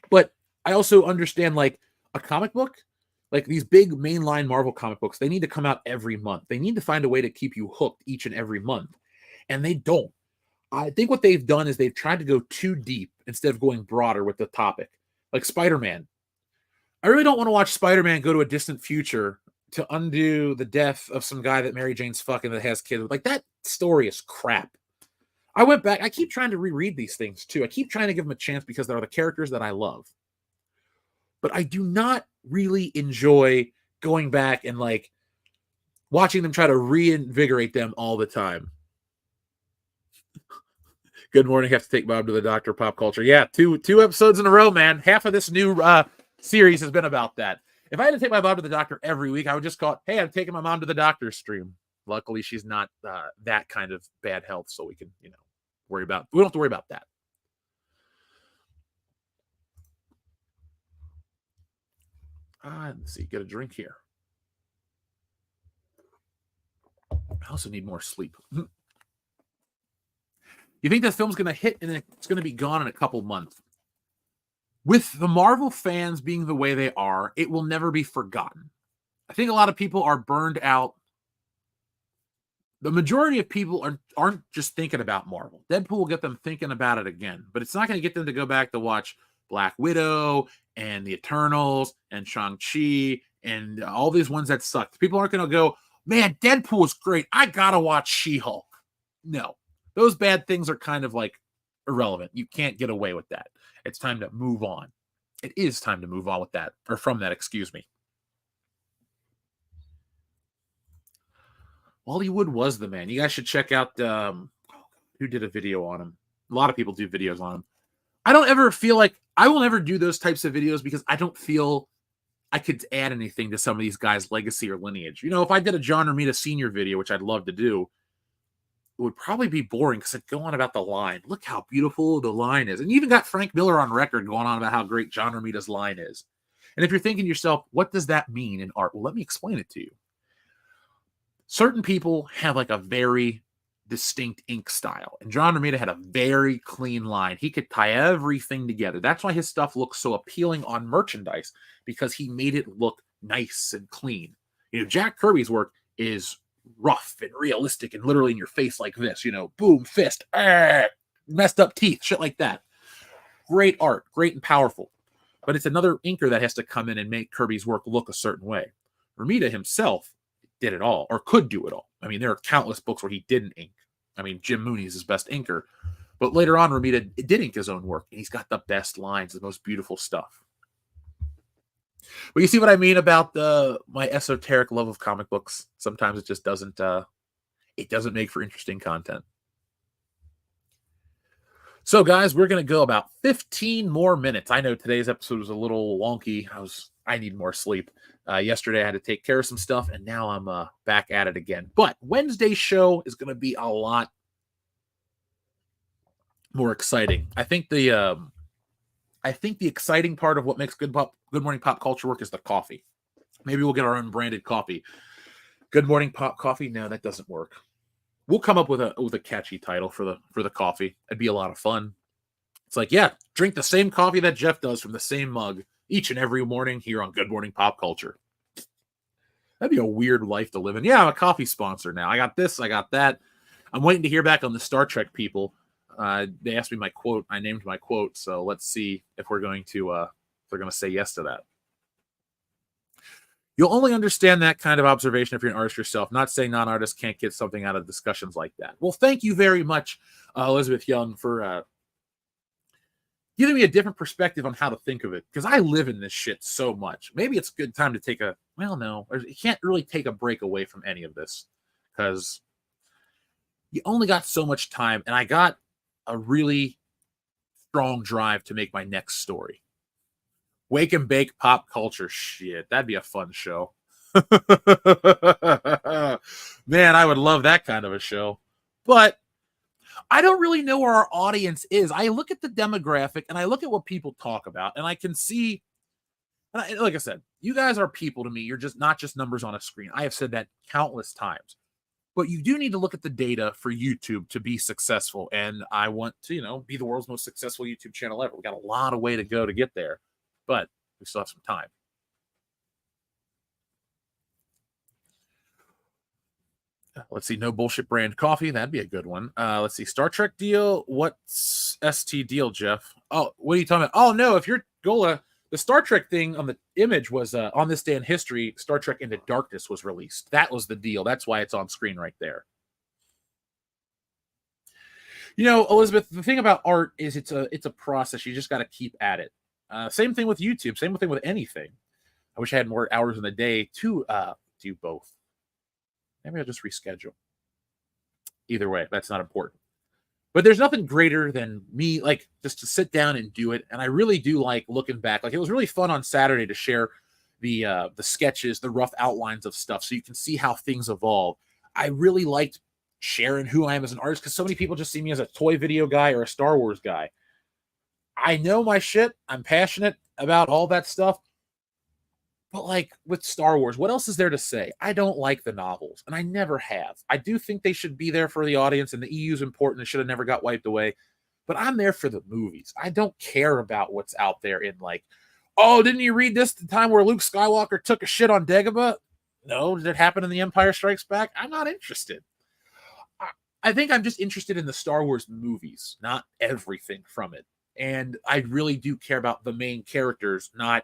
But I also understand, like, a comic book, like these big mainline Marvel comic books, they need to come out every month. They need to find a way to keep you hooked each and every month. And they don't. I think what they've done is they've tried to go too deep instead of going broader with the topic. Like Spider-Man. I really don't want to watch Spider-Man go to a distant future to undo the death of some guy that Mary Jane's fucking that has kids. Like, that story is crap. I went back. I keep trying to reread these things, too. I keep trying to give them a chance because they're the characters that I love. But I do not really enjoy going back and, like, watching them try to reinvigorate them all the time. Good morning. Have to take Bob to the doctor. Pop culture. Yeah, two episodes in a row, man. Half of this new series has been about that. If I had to take my mom to the doctor every week, I would just call it, hey, I'm taking my mom to the doctor stream. Luckily, she's not that kind of bad health, so we can, we don't have to worry about that. Let's see, get a drink here. I also need more sleep. You think the film's going to hit and it's going to be gone in a couple months? With the Marvel fans being the way they are, it will never be forgotten. I think a lot of people are burned out. The majority of people aren't just thinking about Marvel. Deadpool will get them thinking about it again, but it's not going to get them to go back to watch Black Widow and the Eternals and Shang-Chi and all these ones that sucked. People aren't going to go, man, Deadpool is great. I got to watch She-Hulk. No, those bad things are kind of like irrelevant. You can't get away with that. It's time to move on. It is time to move on with that, or from that, excuse me. Hollywood was the man. You guys should check out who did a video on him. A lot of people do videos on him. I don't ever feel like I will never do those types of videos because I don't feel I could add anything to some of these guys' legacy or lineage. If I did a John Romita Sr. video, which I'd love to do, it would probably be boring because I'd go on about the line. Look how beautiful the line is. And you even got Frank Miller on record going on about how great John Romita's line is. And if you're thinking to yourself, what does that mean in art? Well, let me explain it to you. Certain people have like a very distinct ink style. And John Romita had a very clean line. He could tie everything together. That's why his stuff looks so appealing on merchandise, because he made it look nice and clean. Jack Kirby's work is rough and realistic and literally in your face like this, boom, fist, messed up teeth, shit like that. Great art, great and powerful. But it's another inker that has to come in and make Kirby's work look a certain way. Romita himself did it all or could do it all. I mean, there are countless books where he didn't ink. I mean, Jim Mooney is his best inker. But later on, Romita did ink his own work, and he's got the best lines, the most beautiful stuff. But you see what I mean about my esoteric love of comic books? Sometimes it just doesn't make for interesting content. So, guys, we're going to go about 15 more minutes. I know today's episode was a little wonky. I need more sleep. Yesterday, I had to take care of some stuff, and now I'm back at it again. But Wednesday's show is going to be a lot more exciting. I think the exciting part of what makes Good Morning Pop Culture work is the coffee. Maybe we'll get our own branded coffee. Good Morning Pop Coffee? No, that doesn't work. We'll come up with a catchy title for the coffee. It'd be a lot of fun. It's like, yeah, drink the same coffee that Jeff does from the same mug each and every morning here on Good Morning Pop Culture. That'd be a weird life to live in. Yeah, I'm a coffee sponsor now. I got this, I got that. I'm waiting to hear back on the Star Trek people. They asked me my quote. I named my quote, so let's see if they're going to say yes to that. You'll only understand that kind of observation if you're an artist yourself. Not saying non-artists can't get something out of discussions like that. Well, thank you very much, Elizabeth Young, for giving me a different perspective on how to think of it, because I live in this shit so much. Maybe it's a good time to take you can't really take a break away from any of this, because you only got so much time, and I got a really strong drive to make my next story. Wake and Bake Pop Culture. Shit, that'd be a fun show. Man, I would love that kind of a show. But I don't really know where our audience is. I look at the demographic and I look at what people talk about, and I can see, like I said, you guys are people to me. You're just not just numbers on a screen. I have said that countless times. But you do need to look at the data for YouTube to be successful. And I want to, be the world's most successful YouTube channel ever. We got a lot of way to go to get there, but we still have some time. Let's see. No bullshit brand coffee. That'd be a good one. Let's see. Star Trek deal. What's ST deal, Jeff? Oh, what are you talking about? Oh, no. If you're Gola, the Star Trek thing on the image was on this day in history, Star Trek Into Darkness was released. That was the deal. That's why it's on screen right there. Elizabeth, the thing about art is it's a process. You just got to keep at it. Same thing with YouTube. Same thing with anything. I wish I had more hours in the day to do both. Maybe I'll just reschedule. Either way, that's not important. But there's nothing greater than me, like, just to sit down and do it. And I really do like looking back. Like, it was really fun on Saturday to share the sketches, the rough outlines of stuff, so you can see how things evolve. I really liked sharing who I am as an artist, because so many people just see me as a toy video guy or a Star Wars guy. I know my shit. I'm passionate about all that stuff. But like with Star Wars, what else is there to say? I don't like the novels, and I never have. I do think they should be there for the audience, and the EU is important. It should have never got wiped away. But I'm there for the movies. I don't care about what's out there in like, oh, didn't you read this the time where Luke Skywalker took a shit on Dagobah? No, did it happen in The Empire Strikes Back? I'm not interested. I think I'm just interested in the Star Wars movies, not everything from it. And I really do care about the main characters, not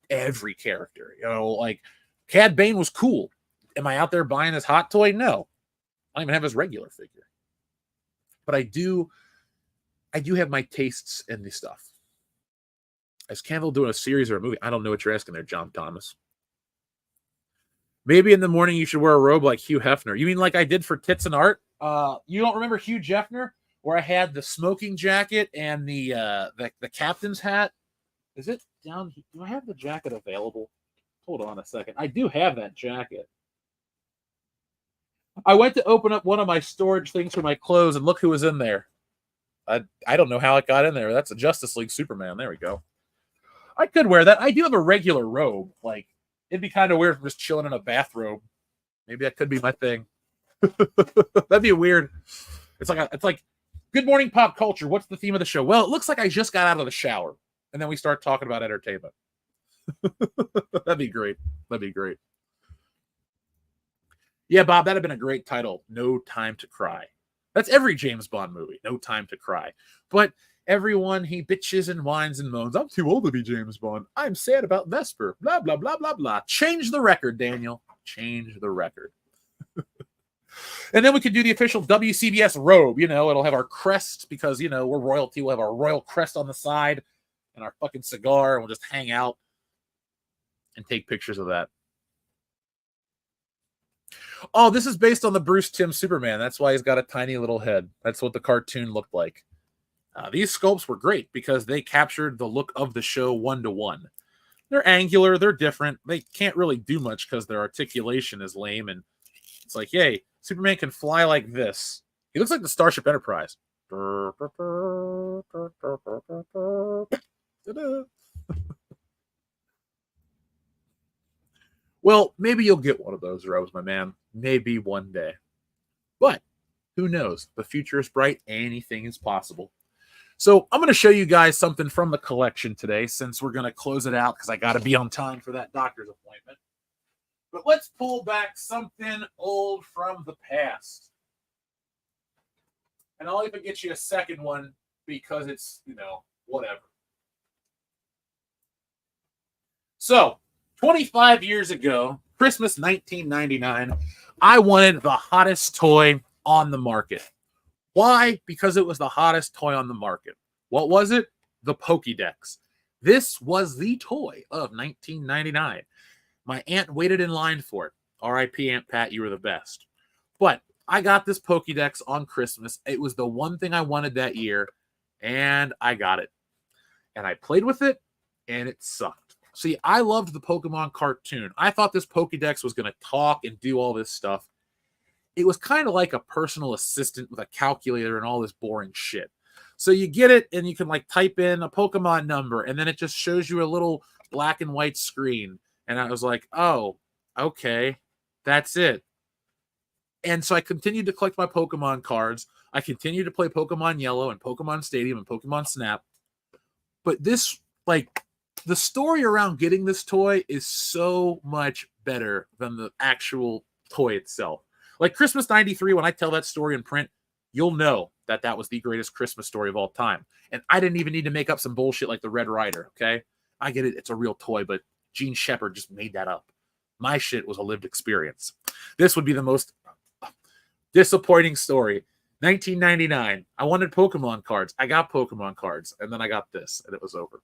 every character. Like Cad Bane was cool. Am I out there buying his hot toy? No. I don't even have his regular figure. But I do have my tastes in this stuff. Is Campbell doing a series or a movie? I don't know what you're asking there, John Thomas. Maybe in the morning you should wear a robe like Hugh Hefner. You mean like I did for Tits and Art? You don't remember Hugh Hefner, where I had the smoking jacket and the captain's hat? Is it down? Do I have the jacket available? Hold on a second. I do have that jacket. I went to open up one of my storage things for my clothes, and look who was in there. I don't know how it got in there. That's a Justice League Superman. There we go. I could wear that. I do have a regular robe. Like, it'd be kind of weird if I'm just chilling in a bathrobe. Maybe that could be my thing. That'd be weird. It's like Good Morning Pop Culture. What's the theme of the show? Well, it looks like I just got out of the shower, and then we start talking about entertainment. That'd be great. That'd be great. Yeah, Bob, that'd have been a great title. No Time to Cry. That's every James Bond movie. No Time to Cry. But everyone, he bitches and whines and moans. I'm too old to be James Bond. I'm sad about Vesper. Blah, blah, blah, blah, blah. Change the record, Daniel. change the record. And then we could do the official WCBS robe. It'll have our crest because, we're royalty. We'll have our royal crest on the side and our fucking cigar, and we'll just hang out and take pictures of that. Oh, this is based on the Bruce Timm Superman. That's why he's got a tiny little head. That's what the cartoon looked like. These sculpts were great because they captured the look of the show 1-to-1. They're angular. They're different. They can't really do much because their articulation is lame. And it's like, yay, Superman can fly like this. He looks like the Starship Enterprise. Well, maybe you'll get one of those robes, my man. Maybe one day. But who knows? The future is bright. Anything is possible. So I'm going to show you guys something from the collection today since we're going to close it out because I got to be on time for that doctor's appointment. But let's pull back something old from the past. And I'll even get you a second one because it's, whatever. So, 25 years ago, Christmas 1999, I wanted the hottest toy on the market. Why? Because it was the hottest toy on the market. What was it? The Pokédex. This was the toy of 1999. My aunt waited in line for it. R.I.P. Aunt Pat, you were the best. But I got this Pokédex on Christmas. It was the one thing I wanted that year, and I got it. And I played with it, and it sucked. See, I loved the Pokemon cartoon. I thought this Pokédex was going to talk and do all this stuff. It was kind of like a personal assistant with a calculator and all this boring shit. So you get it, and you can type in a Pokemon number, and then it just shows you a little black and white screen. And I was like, oh, okay, that's it. And so I continued to collect my Pokemon cards. I continued to play Pokemon Yellow and Pokemon Stadium and Pokemon Snap. But this, the story around getting this toy is so much better than the actual toy itself. Like Christmas 93, when I tell that story in print, you'll know that that was the greatest Christmas story of all time. And I didn't even need to make up some bullshit like the Red Rider, okay? I get it, it's a real toy, but Gene Shepard just made that up. My shit was a lived experience. This would be the most disappointing story. 1999, I wanted Pokemon cards. I got Pokemon cards, and then I got this, and it was over.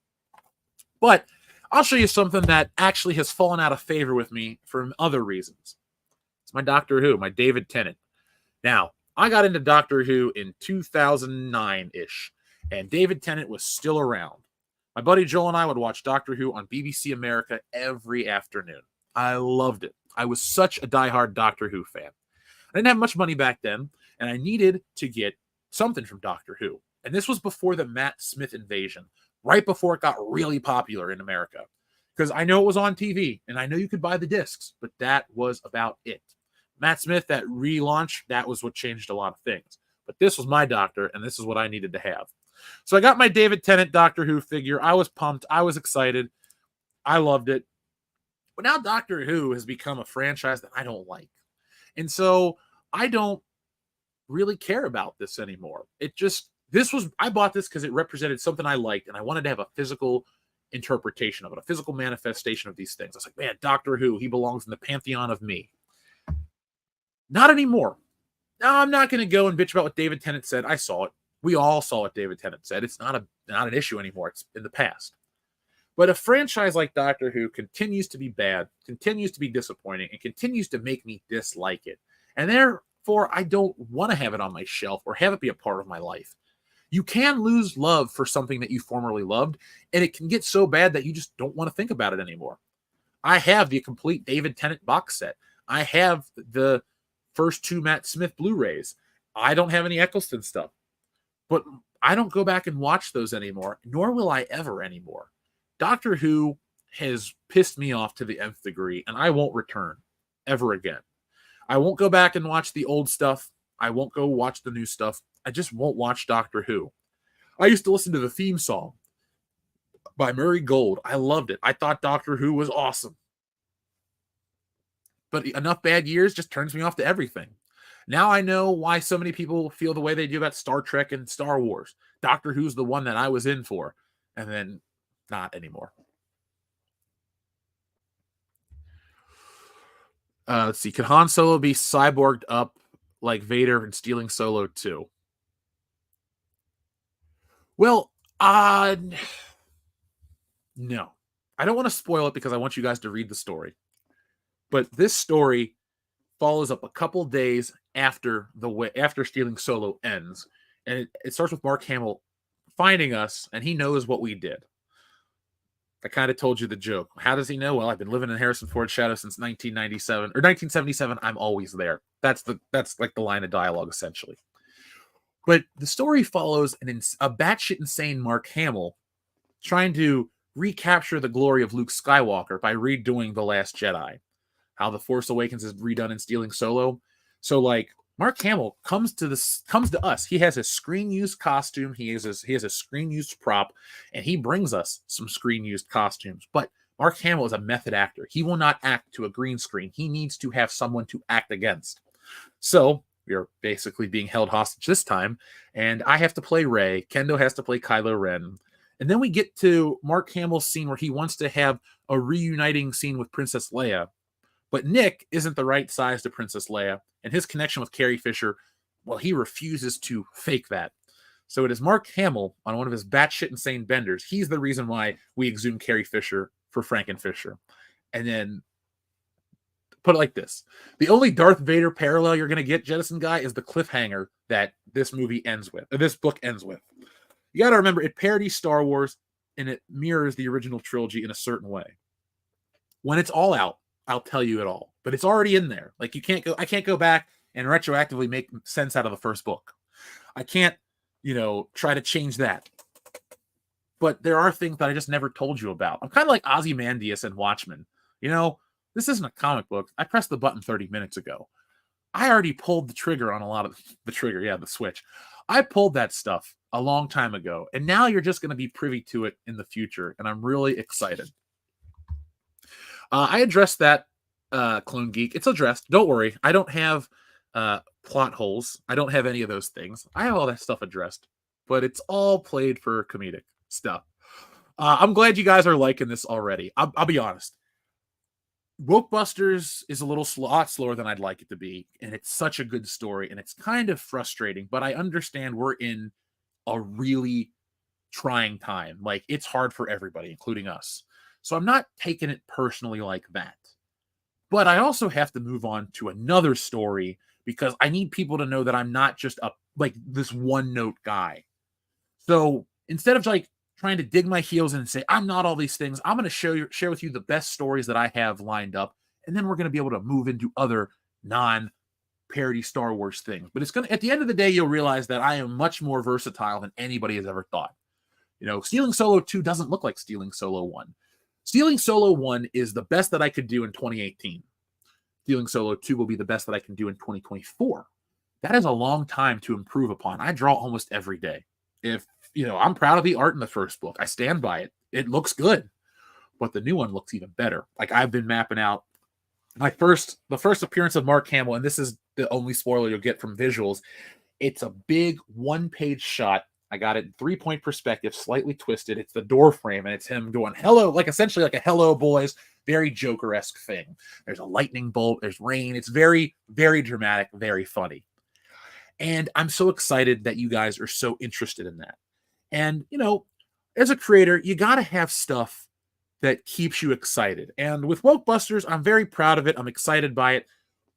But I'll show you something that actually has fallen out of favor with me for other reasons. It's my Doctor Who, my David Tennant. Now, I got into Doctor Who in 2009-ish, and David Tennant was still around. My buddy Joel and I would watch Doctor Who on BBC America every afternoon. I loved it. I was such a diehard Doctor Who fan. I didn't have much money back then, and I needed to get something from Doctor Who. And this was before the Matt Smith invasion, right before it got really popular in America. Because I know it was on TV, and I know you could buy the discs, but that was about it. Matt Smith, that relaunch, that was what changed a lot of things. But this was my Doctor, and this is what I needed to have. So I got my David Tennant Doctor Who figure. I was pumped. I was excited. I loved it. But now Doctor Who has become a franchise that I don't like. And so I don't really care about this anymore. I bought this because it represented something I liked, and I wanted to have a physical interpretation of it, a physical manifestation of these things. I was like, man, Doctor Who, he belongs in the pantheon of me. Not anymore. Now, I'm not going to go and bitch about what David Tennant said. I saw it. We all saw what David Tennant said. It's not an issue anymore. It's in the past. But a franchise like Doctor Who continues to be bad, continues to be disappointing, and continues to make me dislike it. And therefore, I don't want to have it on my shelf or have it be a part of my life. You can lose love for something that you formerly loved, and it can get so bad that you just don't want to think about it anymore. I have the complete David Tennant box set. I have the first 2 Matt Smith Blu-rays. I don't have any Eccleston stuff. But I don't go back and watch those anymore, nor will I ever anymore. Doctor Who has pissed me off to the nth degree, and I won't return ever again. I won't go back and watch the old stuff. I won't go watch the new stuff. I just won't watch Doctor Who. I used to listen to the theme song by Murray Gold. I loved it. I thought Doctor Who was awesome. But enough bad years just turns me off to everything. Now I know why so many people feel the way they do about Star Trek and Star Wars. Doctor Who's the one that I was in for, and then not anymore. Let's see. Could Han Solo be cyborged up like Vader in Stealing Solo 2? Well, no. I don't want to spoil it because I want you guys to read the story. But this story follows up a couple days after after Stealing Solo ends, and it starts with Mark Hamill finding us, and he knows what we did. I kind of told you the joke. How does he know? Well, I've been living in Harrison Ford's shadow since 1997 or 1977. I'm always there. That's like the line of dialogue essentially. But the story follows a batshit insane Mark Hamill trying to recapture the glory of Luke Skywalker by redoing The Last Jedi. How The Force Awakens is redone in Stealing Solo. So like Mark Hamill comes to us. He has a screen used costume. He has a screen used prop, and he brings us some screen used costumes. But Mark Hamill is a method actor. He will not act to a green screen. He needs to have someone to act against. So we are basically being held hostage this time, and I have to play Rey. Kendo has to play Kylo Ren. And then we get to Mark Hamill's scene where he wants to have a reuniting scene with Princess Leia. But Nick isn't the right size to Princess Leia, and his connection with Carrie Fisher, well, he refuses to fake that. So it is Mark Hamill on one of his batshit insane benders. He's the reason why we exhumed Carrie Fisher for Frankenfisher. And then put it like this. The only Darth Vader parallel you're going to get, Jettison Guy, is the cliffhanger that this movie ends with, or this book ends with. You got to remember, it parodies Star Wars, and it mirrors the original trilogy in a certain way. When it's all out, I'll tell you it all, but it's already in there. Like I can't go back and retroactively make sense out of the first book. I can't, try to change that. But there are things that I just never told you about. I'm kind of like Ozymandias and Watchmen. This isn't a comic book. I pressed the button 30 minutes ago. I already pulled the trigger on a lot of the switch. I pulled that stuff a long time ago, and now you're just going to be privy to it in the future, and I'm really excited. I addressed that, Clone Geek. It's addressed. Don't worry. I don't have plot holes. I don't have any of those things. I have all that stuff addressed, but it's all played for comedic stuff. I'm glad you guys are liking this already. I'll be honest. Wokebusters is a lot slower than I'd like it to be, and it's such a good story, and it's kind of frustrating, but I understand we're in a really trying time. Like, it's hard for everybody, including us. So I'm not taking it personally like that. But I also have to move on to another story because I need people to know that I'm not just this one-note guy. So instead of trying to dig my heels in and say, I'm not all these things, I'm going to share with you the best stories that I have lined up, and then we're going to be able to move into other non-parody Star Wars things. But at the end of the day, you'll realize that I am much more versatile than anybody has ever thought. Stealing Solo 2 doesn't look like Stealing Solo 1. Stealing Solo 1 is the best that I could do in 2018. Stealing Solo 2 will be the best that I can do in 2024. That is a long time to improve upon. I draw almost every day. I'm proud of the art in the first book. I stand by it. It looks good. But the new one looks even better. Like, I've been mapping out the first appearance of Mark Hamill, and this is the only spoiler you'll get from visuals. It's a big one-page shot. I got it in 3-point perspective, slightly twisted. It's the door frame, and it's him going, hello, essentially like a hello, boys, very Joker-esque thing. There's a lightning bolt, there's rain. It's very, very dramatic, very funny. And I'm so excited that you guys are so interested in that. And, as a creator, you got to have stuff that keeps you excited. And with Wokebusters, I'm very proud of it. I'm excited by it.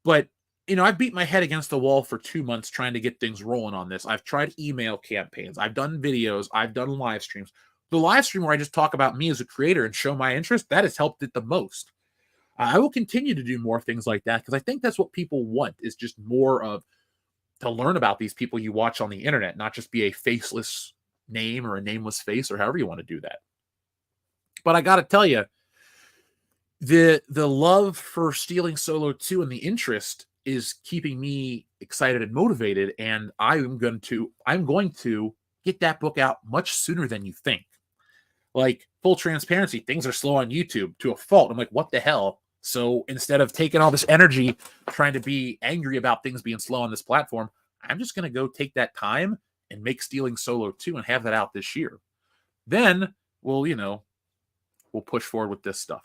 But I've beat my head against the wall for 2 months trying to get things rolling on this. I've tried email campaigns. I've done videos. I've done live streams. The live stream where I just talk about me as a creator and show my interest, that has helped it the most. I will continue to do more things like that because I think that's what people want, is just more of to learn about these people you watch on the internet, not just be a faceless name or a nameless face or however you want to do that. But I got to tell you, the love for Stealing Solo 2 and the interest is keeping me excited and motivated, and I'm going to get that book out much sooner than you think. Like, full transparency, things are slow on YouTube to a fault. I'm like, what the hell? So instead of taking all this energy trying to be angry about things being slow on this platform, I'm just going to go take that time and make Stealing Solo 2 and have that out this year. Then we'll push forward with this stuff.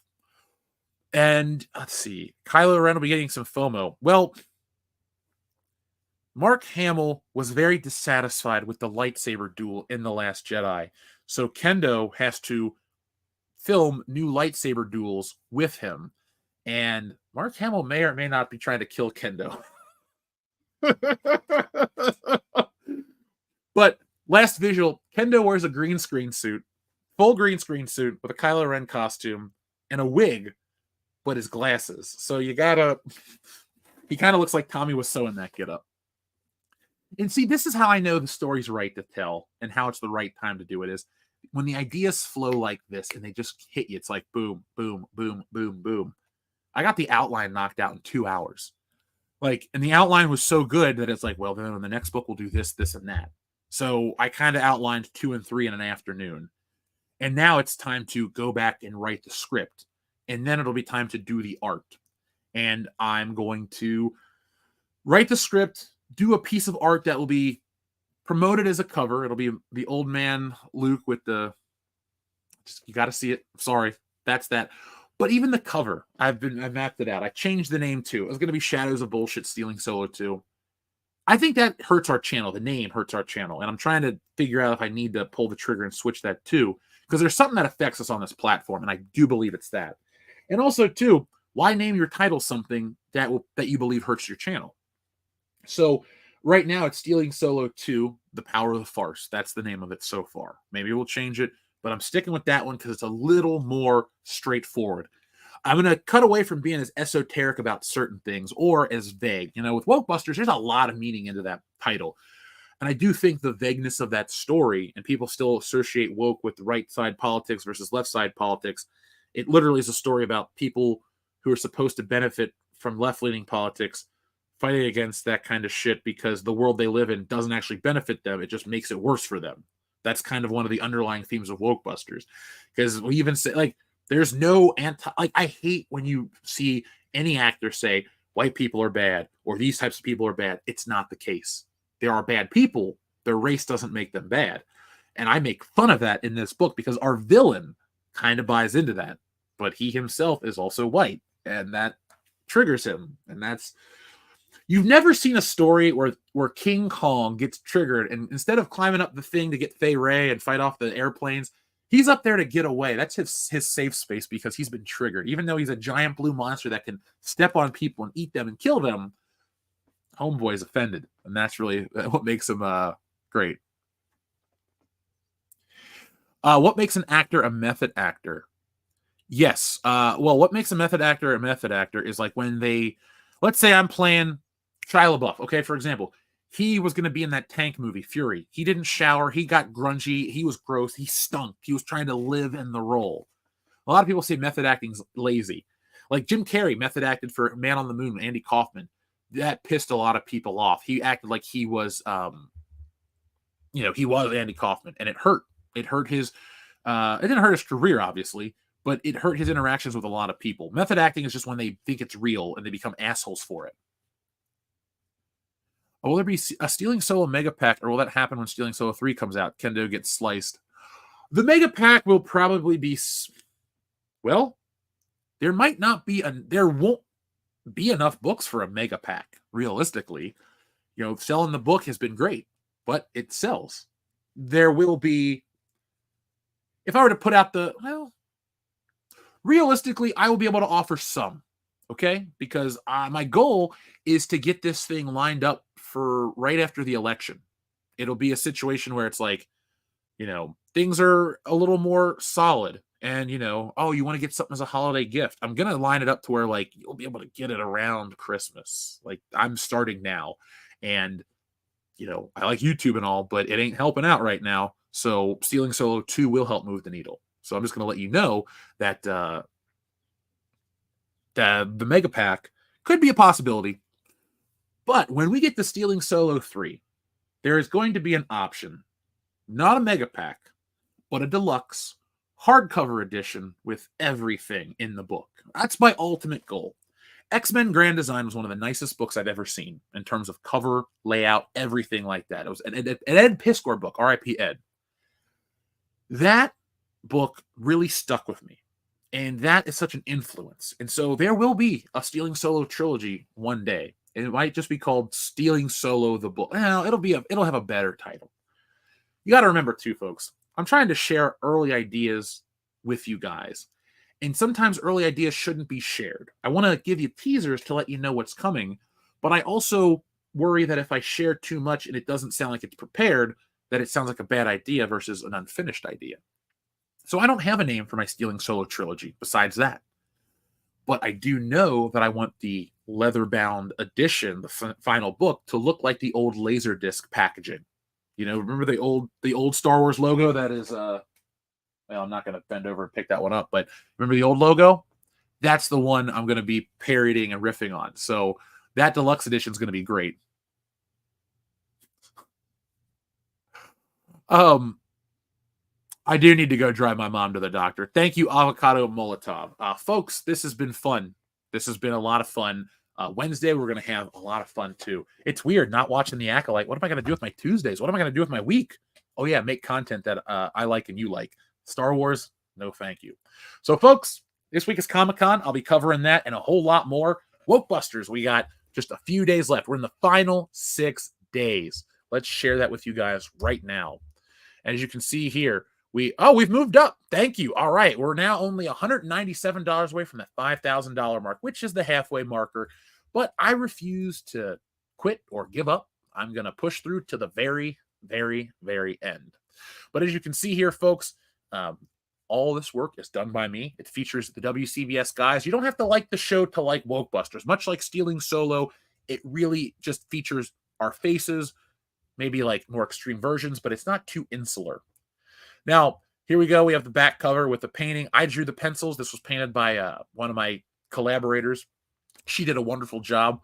And let's see, Kylo Ren will be getting some FOMO. Well, Mark Hamill was very dissatisfied with the lightsaber duel in The Last Jedi. So Kendo has to film new lightsaber duels with him. And Mark Hamill may or may not be trying to kill Kendo. But last visual, Kendo wears a green screen suit, full green screen suit with a Kylo Ren costume and a wig, but his glasses. So he kind of looks like Tommy Wiseau in that getup. And see, this is how I know the story's right to tell and how it's the right time to do it is when the ideas flow like this and they just hit you. It's like boom, boom, boom, boom, boom. I got the outline knocked out in 2 hours. And the outline was so good that it's like, well, then in the next book we'll do this, this, and that. So I kind of outlined 2 and 3 in an afternoon. And now it's time to go back and write the script. And then it'll be time to do the art. And I'm going to write the script, do a piece of art that will be promoted as a cover. It'll be the old man Luke with you got to see it. Sorry, that's that. But even the cover, I mapped it out. I changed the name too. It was going to be Shadows of Bullshit Stealing Solo 2. I think that hurts our channel. The name hurts our channel. And I'm trying to figure out if I need to pull the trigger and switch that too. Because there's something that affects us on this platform. And I do believe it's that. And also too, why name your title something that you believe hurts your channel? So right now it's Stealing Solo 2, The Power of the Farce. That's the name of it so far. Maybe we'll change it, but I'm sticking with that one because it's a little more straightforward. I'm going to cut away from being as esoteric about certain things or as vague. With Wokebusters, there's a lot of meaning into that title. And I do think the vagueness of that story, and people still associate woke with right side politics versus left side politics. It literally is a story about people who are supposed to benefit from left-leaning politics fighting against that kind of shit because the world they live in doesn't actually benefit them. It just makes it worse for them. That's kind of one of the underlying themes of Wokebusters. Because we even say, there's no I hate when you see any actor say white people are bad or these types of people are bad. It's not the case. There are bad people. Their race doesn't make them bad. And I make fun of that in this book because our villain kind of buys into that. But he himself is also white. And that triggers him. And you've never seen a story where King Kong gets triggered and instead of climbing up the thing to get Fay Ray and fight off the airplanes, he's up there to get away. That's his safe space because he's been triggered. Even though he's a giant blue monster that can step on people and eat them and kill them, Homeboy's offended. And that's really what makes him great. What makes an actor a method actor? Yes. Well, what makes a method actor is like when let's say I'm playing Shia LaBeouf. Okay, for example, he was going to be in that tank movie, Fury. He didn't shower. He got grungy. He was gross. He stunk. He was trying to live in the role. A lot of people say method acting's lazy. Like Jim Carrey method acted for Man on the Moon, Andy Kaufman. That pissed a lot of people off. He acted like he was, he was Andy Kaufman, and it hurt. It hurt his, it didn't hurt his career, obviously, but it hurt his interactions with a lot of people. Method acting is just when they think it's real and they become assholes for it. Will there be a Stealing Solo Mega Pack, or will that happen when Stealing Solo 3 comes out? Kendo gets sliced. The Mega Pack will probably be, well, there won't be enough books for a Mega Pack, realistically. Selling the book has been great, but it sells. There will be, if I were to put out realistically, I will be able to offer some, okay? Because my goal is to get this thing lined up for right after the election. It'll be a situation where it's like, things are a little more solid. And, you want to get something as a holiday gift. I'm going to line it up to where, you'll be able to get it around Christmas. I'm starting now. And, I like YouTube and all, but it ain't helping out right now. So Stealing Solo 2 will help move the needle. So I'm just going to let you know that the Mega Pack could be a possibility. But when we get to Stealing Solo 3, there is going to be an option. Not a Mega Pack, but a deluxe hardcover edition with everything in the book. That's my ultimate goal. X-Men Grand Design was one of the nicest books I've ever seen in terms of cover, layout, everything like that. It was an Ed Piskor book, R.I.P. Ed. That book really stuck with me. And that is such an influence. And so there will be a Stealing Solo trilogy one day. And it might just be called Stealing Solo the book. Well, it'll have a better title. You got to remember too, folks. I'm trying to share early ideas with you guys. And sometimes early ideas shouldn't be shared. I want to give you teasers to let you know what's coming, but I also worry that if I share too much and it doesn't sound like it's prepared, that it sounds like a bad idea versus an unfinished idea. So I don't have a name for my Stealing Solo trilogy besides that. But I do know that I want the leather-bound edition, the final book, to look like the old Laserdisc packaging. You know, remember the old Star Wars logo that is well, I'm not going to bend over and pick that one up, but remember the old logo? That's the one I'm going to be parodying and riffing on. So that deluxe edition is going to be great. I do need to go drive my mom to the doctor. Thank you, Avocado Molotov. Folks, this has been fun. This has been a lot of fun. Wednesday, we're going to have a lot of fun, too. It's weird not watching The Acolyte. What am I going to do with my Tuesdays? What am I going to do with my week? Oh, yeah, make content that I like and you like. Star Wars, no thank you. So, folks, this week is Comic-Con. I'll be covering that and a whole lot more. Wokebusters, we got just a few days left. We're in the final 6 days. Let's share that with you guys right now. As you can see here, we've moved up. Thank you. All right. We're now only $197 away from that $5,000 mark, which is the halfway marker. But I refuse to quit or give up. I'm going to push through to the very, very, very end. But as you can see here, folks, all this work is done by me. It features the WCBS guys. You don't have to like the show to like Wokebusters. Much like Stealing Solo, it really just features our faces, maybe like more extreme versions, but it's not too insular. Now, here we go. We have the back cover with the painting. I drew the pencils. This was painted by one of my collaborators. She did a wonderful job.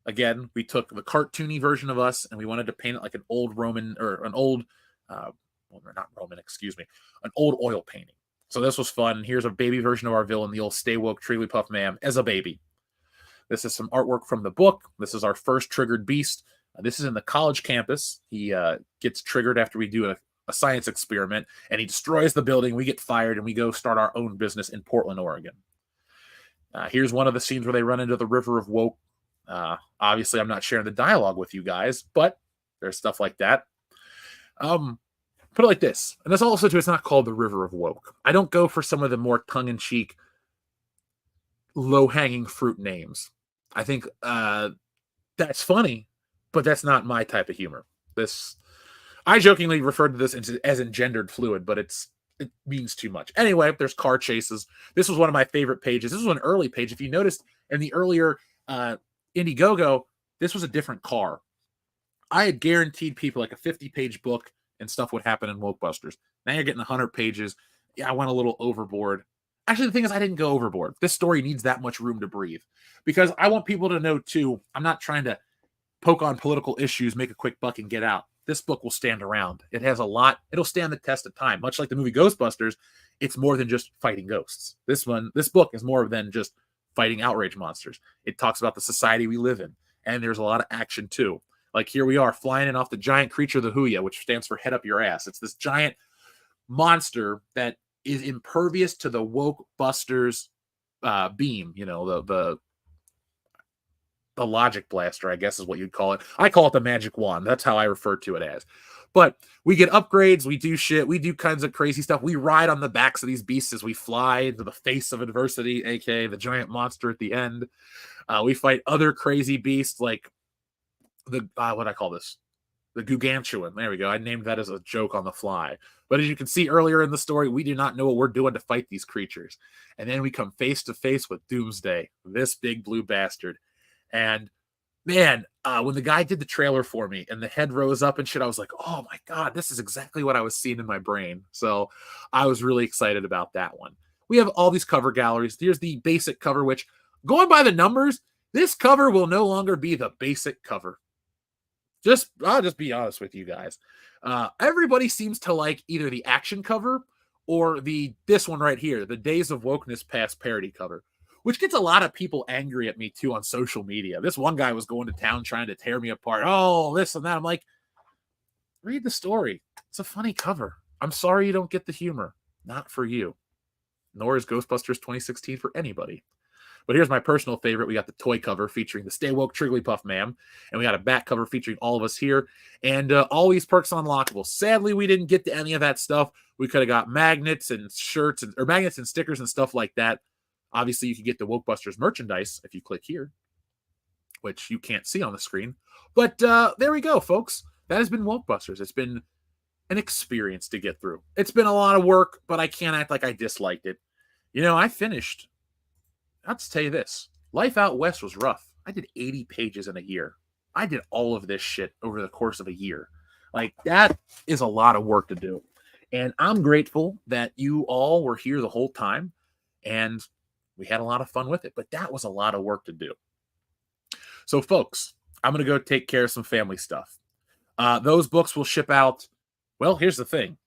Again, we took the cartoony version of us and we wanted to paint it like an old Roman or an old, not Roman, excuse me, an old oil painting. So this was fun. Here's a baby version of our villain, the old Stay Woke Trigglypuff Man, as a baby. This is some artwork from the book. This is our first triggered beast. This is in the college campus. He gets triggered after we do a science experiment, and he destroys the building. We get fired, and we go start our own business in Portland, Oregon. Here's one of the scenes where they run into the River of Woke. Obviously, I'm not sharing the dialogue with you guys, but there's stuff like that. Put it like this, and this also too, it's not called the River of Woke. I don't go for some of the more tongue-in-cheek, low-hanging fruit names. I think that's funny, but that's not my type of humor. I jokingly referred to this as engendered fluid, but it means too much. Anyway, there's car chases. This was one of my favorite pages. This was an early page. If you noticed in the earlier Indiegogo, this was a different car. I had guaranteed people like a 50-page book and stuff would happen in Wokebusters. Now you're getting 100 pages. Yeah, I went a little overboard. Actually, the thing is, I didn't go overboard. This story needs that much room to breathe because I want people to know, too, I'm not trying to poke on political issues, make a quick buck, and get out. This book will stand around. It has a lot. It'll stand the test of time. Much like the movie Ghostbusters, it's more than just fighting ghosts. This book is more than just fighting outrage monsters. It talks about the society we live in, and there's a lot of action, too. Like here we are flying in off the giant creature, the Huya, which stands for head up your ass. It's this giant monster that is impervious to the Wokebusters beam, the logic blaster, I guess is what you'd call it. I call it the magic wand. That's how I refer to it as. But we get upgrades, we do shit, we do kinds of crazy stuff. We ride on the backs of these beasts as we fly into the face of adversity, aka the giant monster at the end. We fight other crazy beasts like what I call this? The Gugantuan. There we go. I named that as a joke on the fly. But as you can see earlier in the story, we do not know what we're doing to fight these creatures. And then we come face to face with Doomsday, this big blue bastard. And man, when the guy did the trailer for me and the head rose up and shit, I was like, oh my God, this is exactly what I was seeing in my brain. So I was really excited about that one. We have all these cover galleries. Here's the basic cover, which going by the numbers, this cover will no longer be the basic cover. I'll just be honest with you guys. Everybody seems to like either the action cover or this one right here, the Days of Wokeness Past parody cover, which gets a lot of people angry at me too on social media. This one guy was going to town trying to tear me apart. Oh, this and that. I'm like, read the story. It's a funny cover. I'm sorry you don't get the humor. Not for you. nor is Ghostbusters 2016 for anybody. But here's my personal favorite. We got the toy cover featuring the Stay Woke Trigglypuff Ma'am, and we got a back cover featuring all of us here, and all these perks unlockable. Sadly, we didn't get to any of that stuff. We could have got magnets and shirts, or magnets and stickers and stuff like that. Obviously, you can get the Wokebusters merchandise if you click here, which you can't see on the screen. But there we go, folks. That has been Wokebusters. It's been an experience to get through. It's been a lot of work, but I can't act like I disliked it. You know, I finished. I'll just tell you this. Life out west was rough. I did 80 pages in a year. I did all of this shit over the course of a year. Like, that is a lot of work to do. And I'm grateful that you all were here the whole time, and we had a lot of fun with it. But that was a lot of work to do. So, folks, I'm going to go take care of some family stuff. Those books will ship out. Well, here's the thing.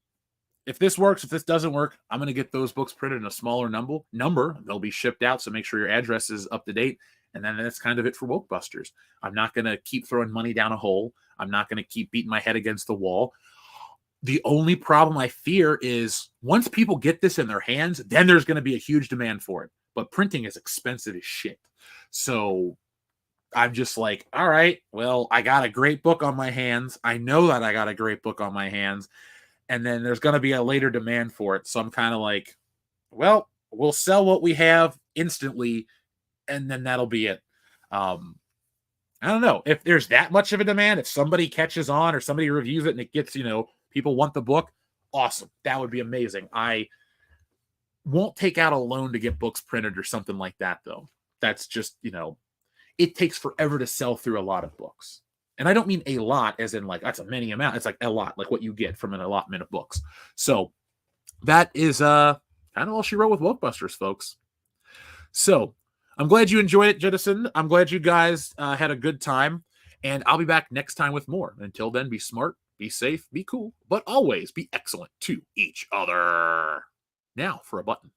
If this works, if this doesn't work, I'm going to get those books printed in a smaller number. They'll be shipped out, so make sure your address is up to date. And then that's kind of it for Wokebusters. I'm not going to keep throwing money down a hole. I'm not going to keep beating my head against the wall. The only problem I fear is once people get this in their hands, then there's going to be a huge demand for it. But printing is expensive as shit. So I'm just like, all right, well, I got a great book on my hands. I know that I got a great book on my hands. And then there's going to be a later demand for it. So I'm kind of like, well, we'll sell what we have instantly, and then that'll be it. I don't know. If there's that much of a demand, if somebody catches on or somebody reviews it and it gets, people want the book, awesome. That would be amazing. I won't take out a loan to get books printed or something like that, though. That's just, it takes forever to sell through a lot of books. And I don't mean a lot as in like that's a many amount. It's like a lot, like what you get from an allotment of books. So that is kind of all she wrote with Wokebusters, folks. So I'm glad you enjoyed it, Jettison. I'm glad you guys had a good time. And I'll be back next time with more. Until then, be smart, be safe, be cool, but always be excellent to each other. Now for a button.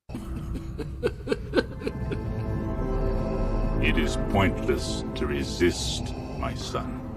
It is pointless to resist, my son.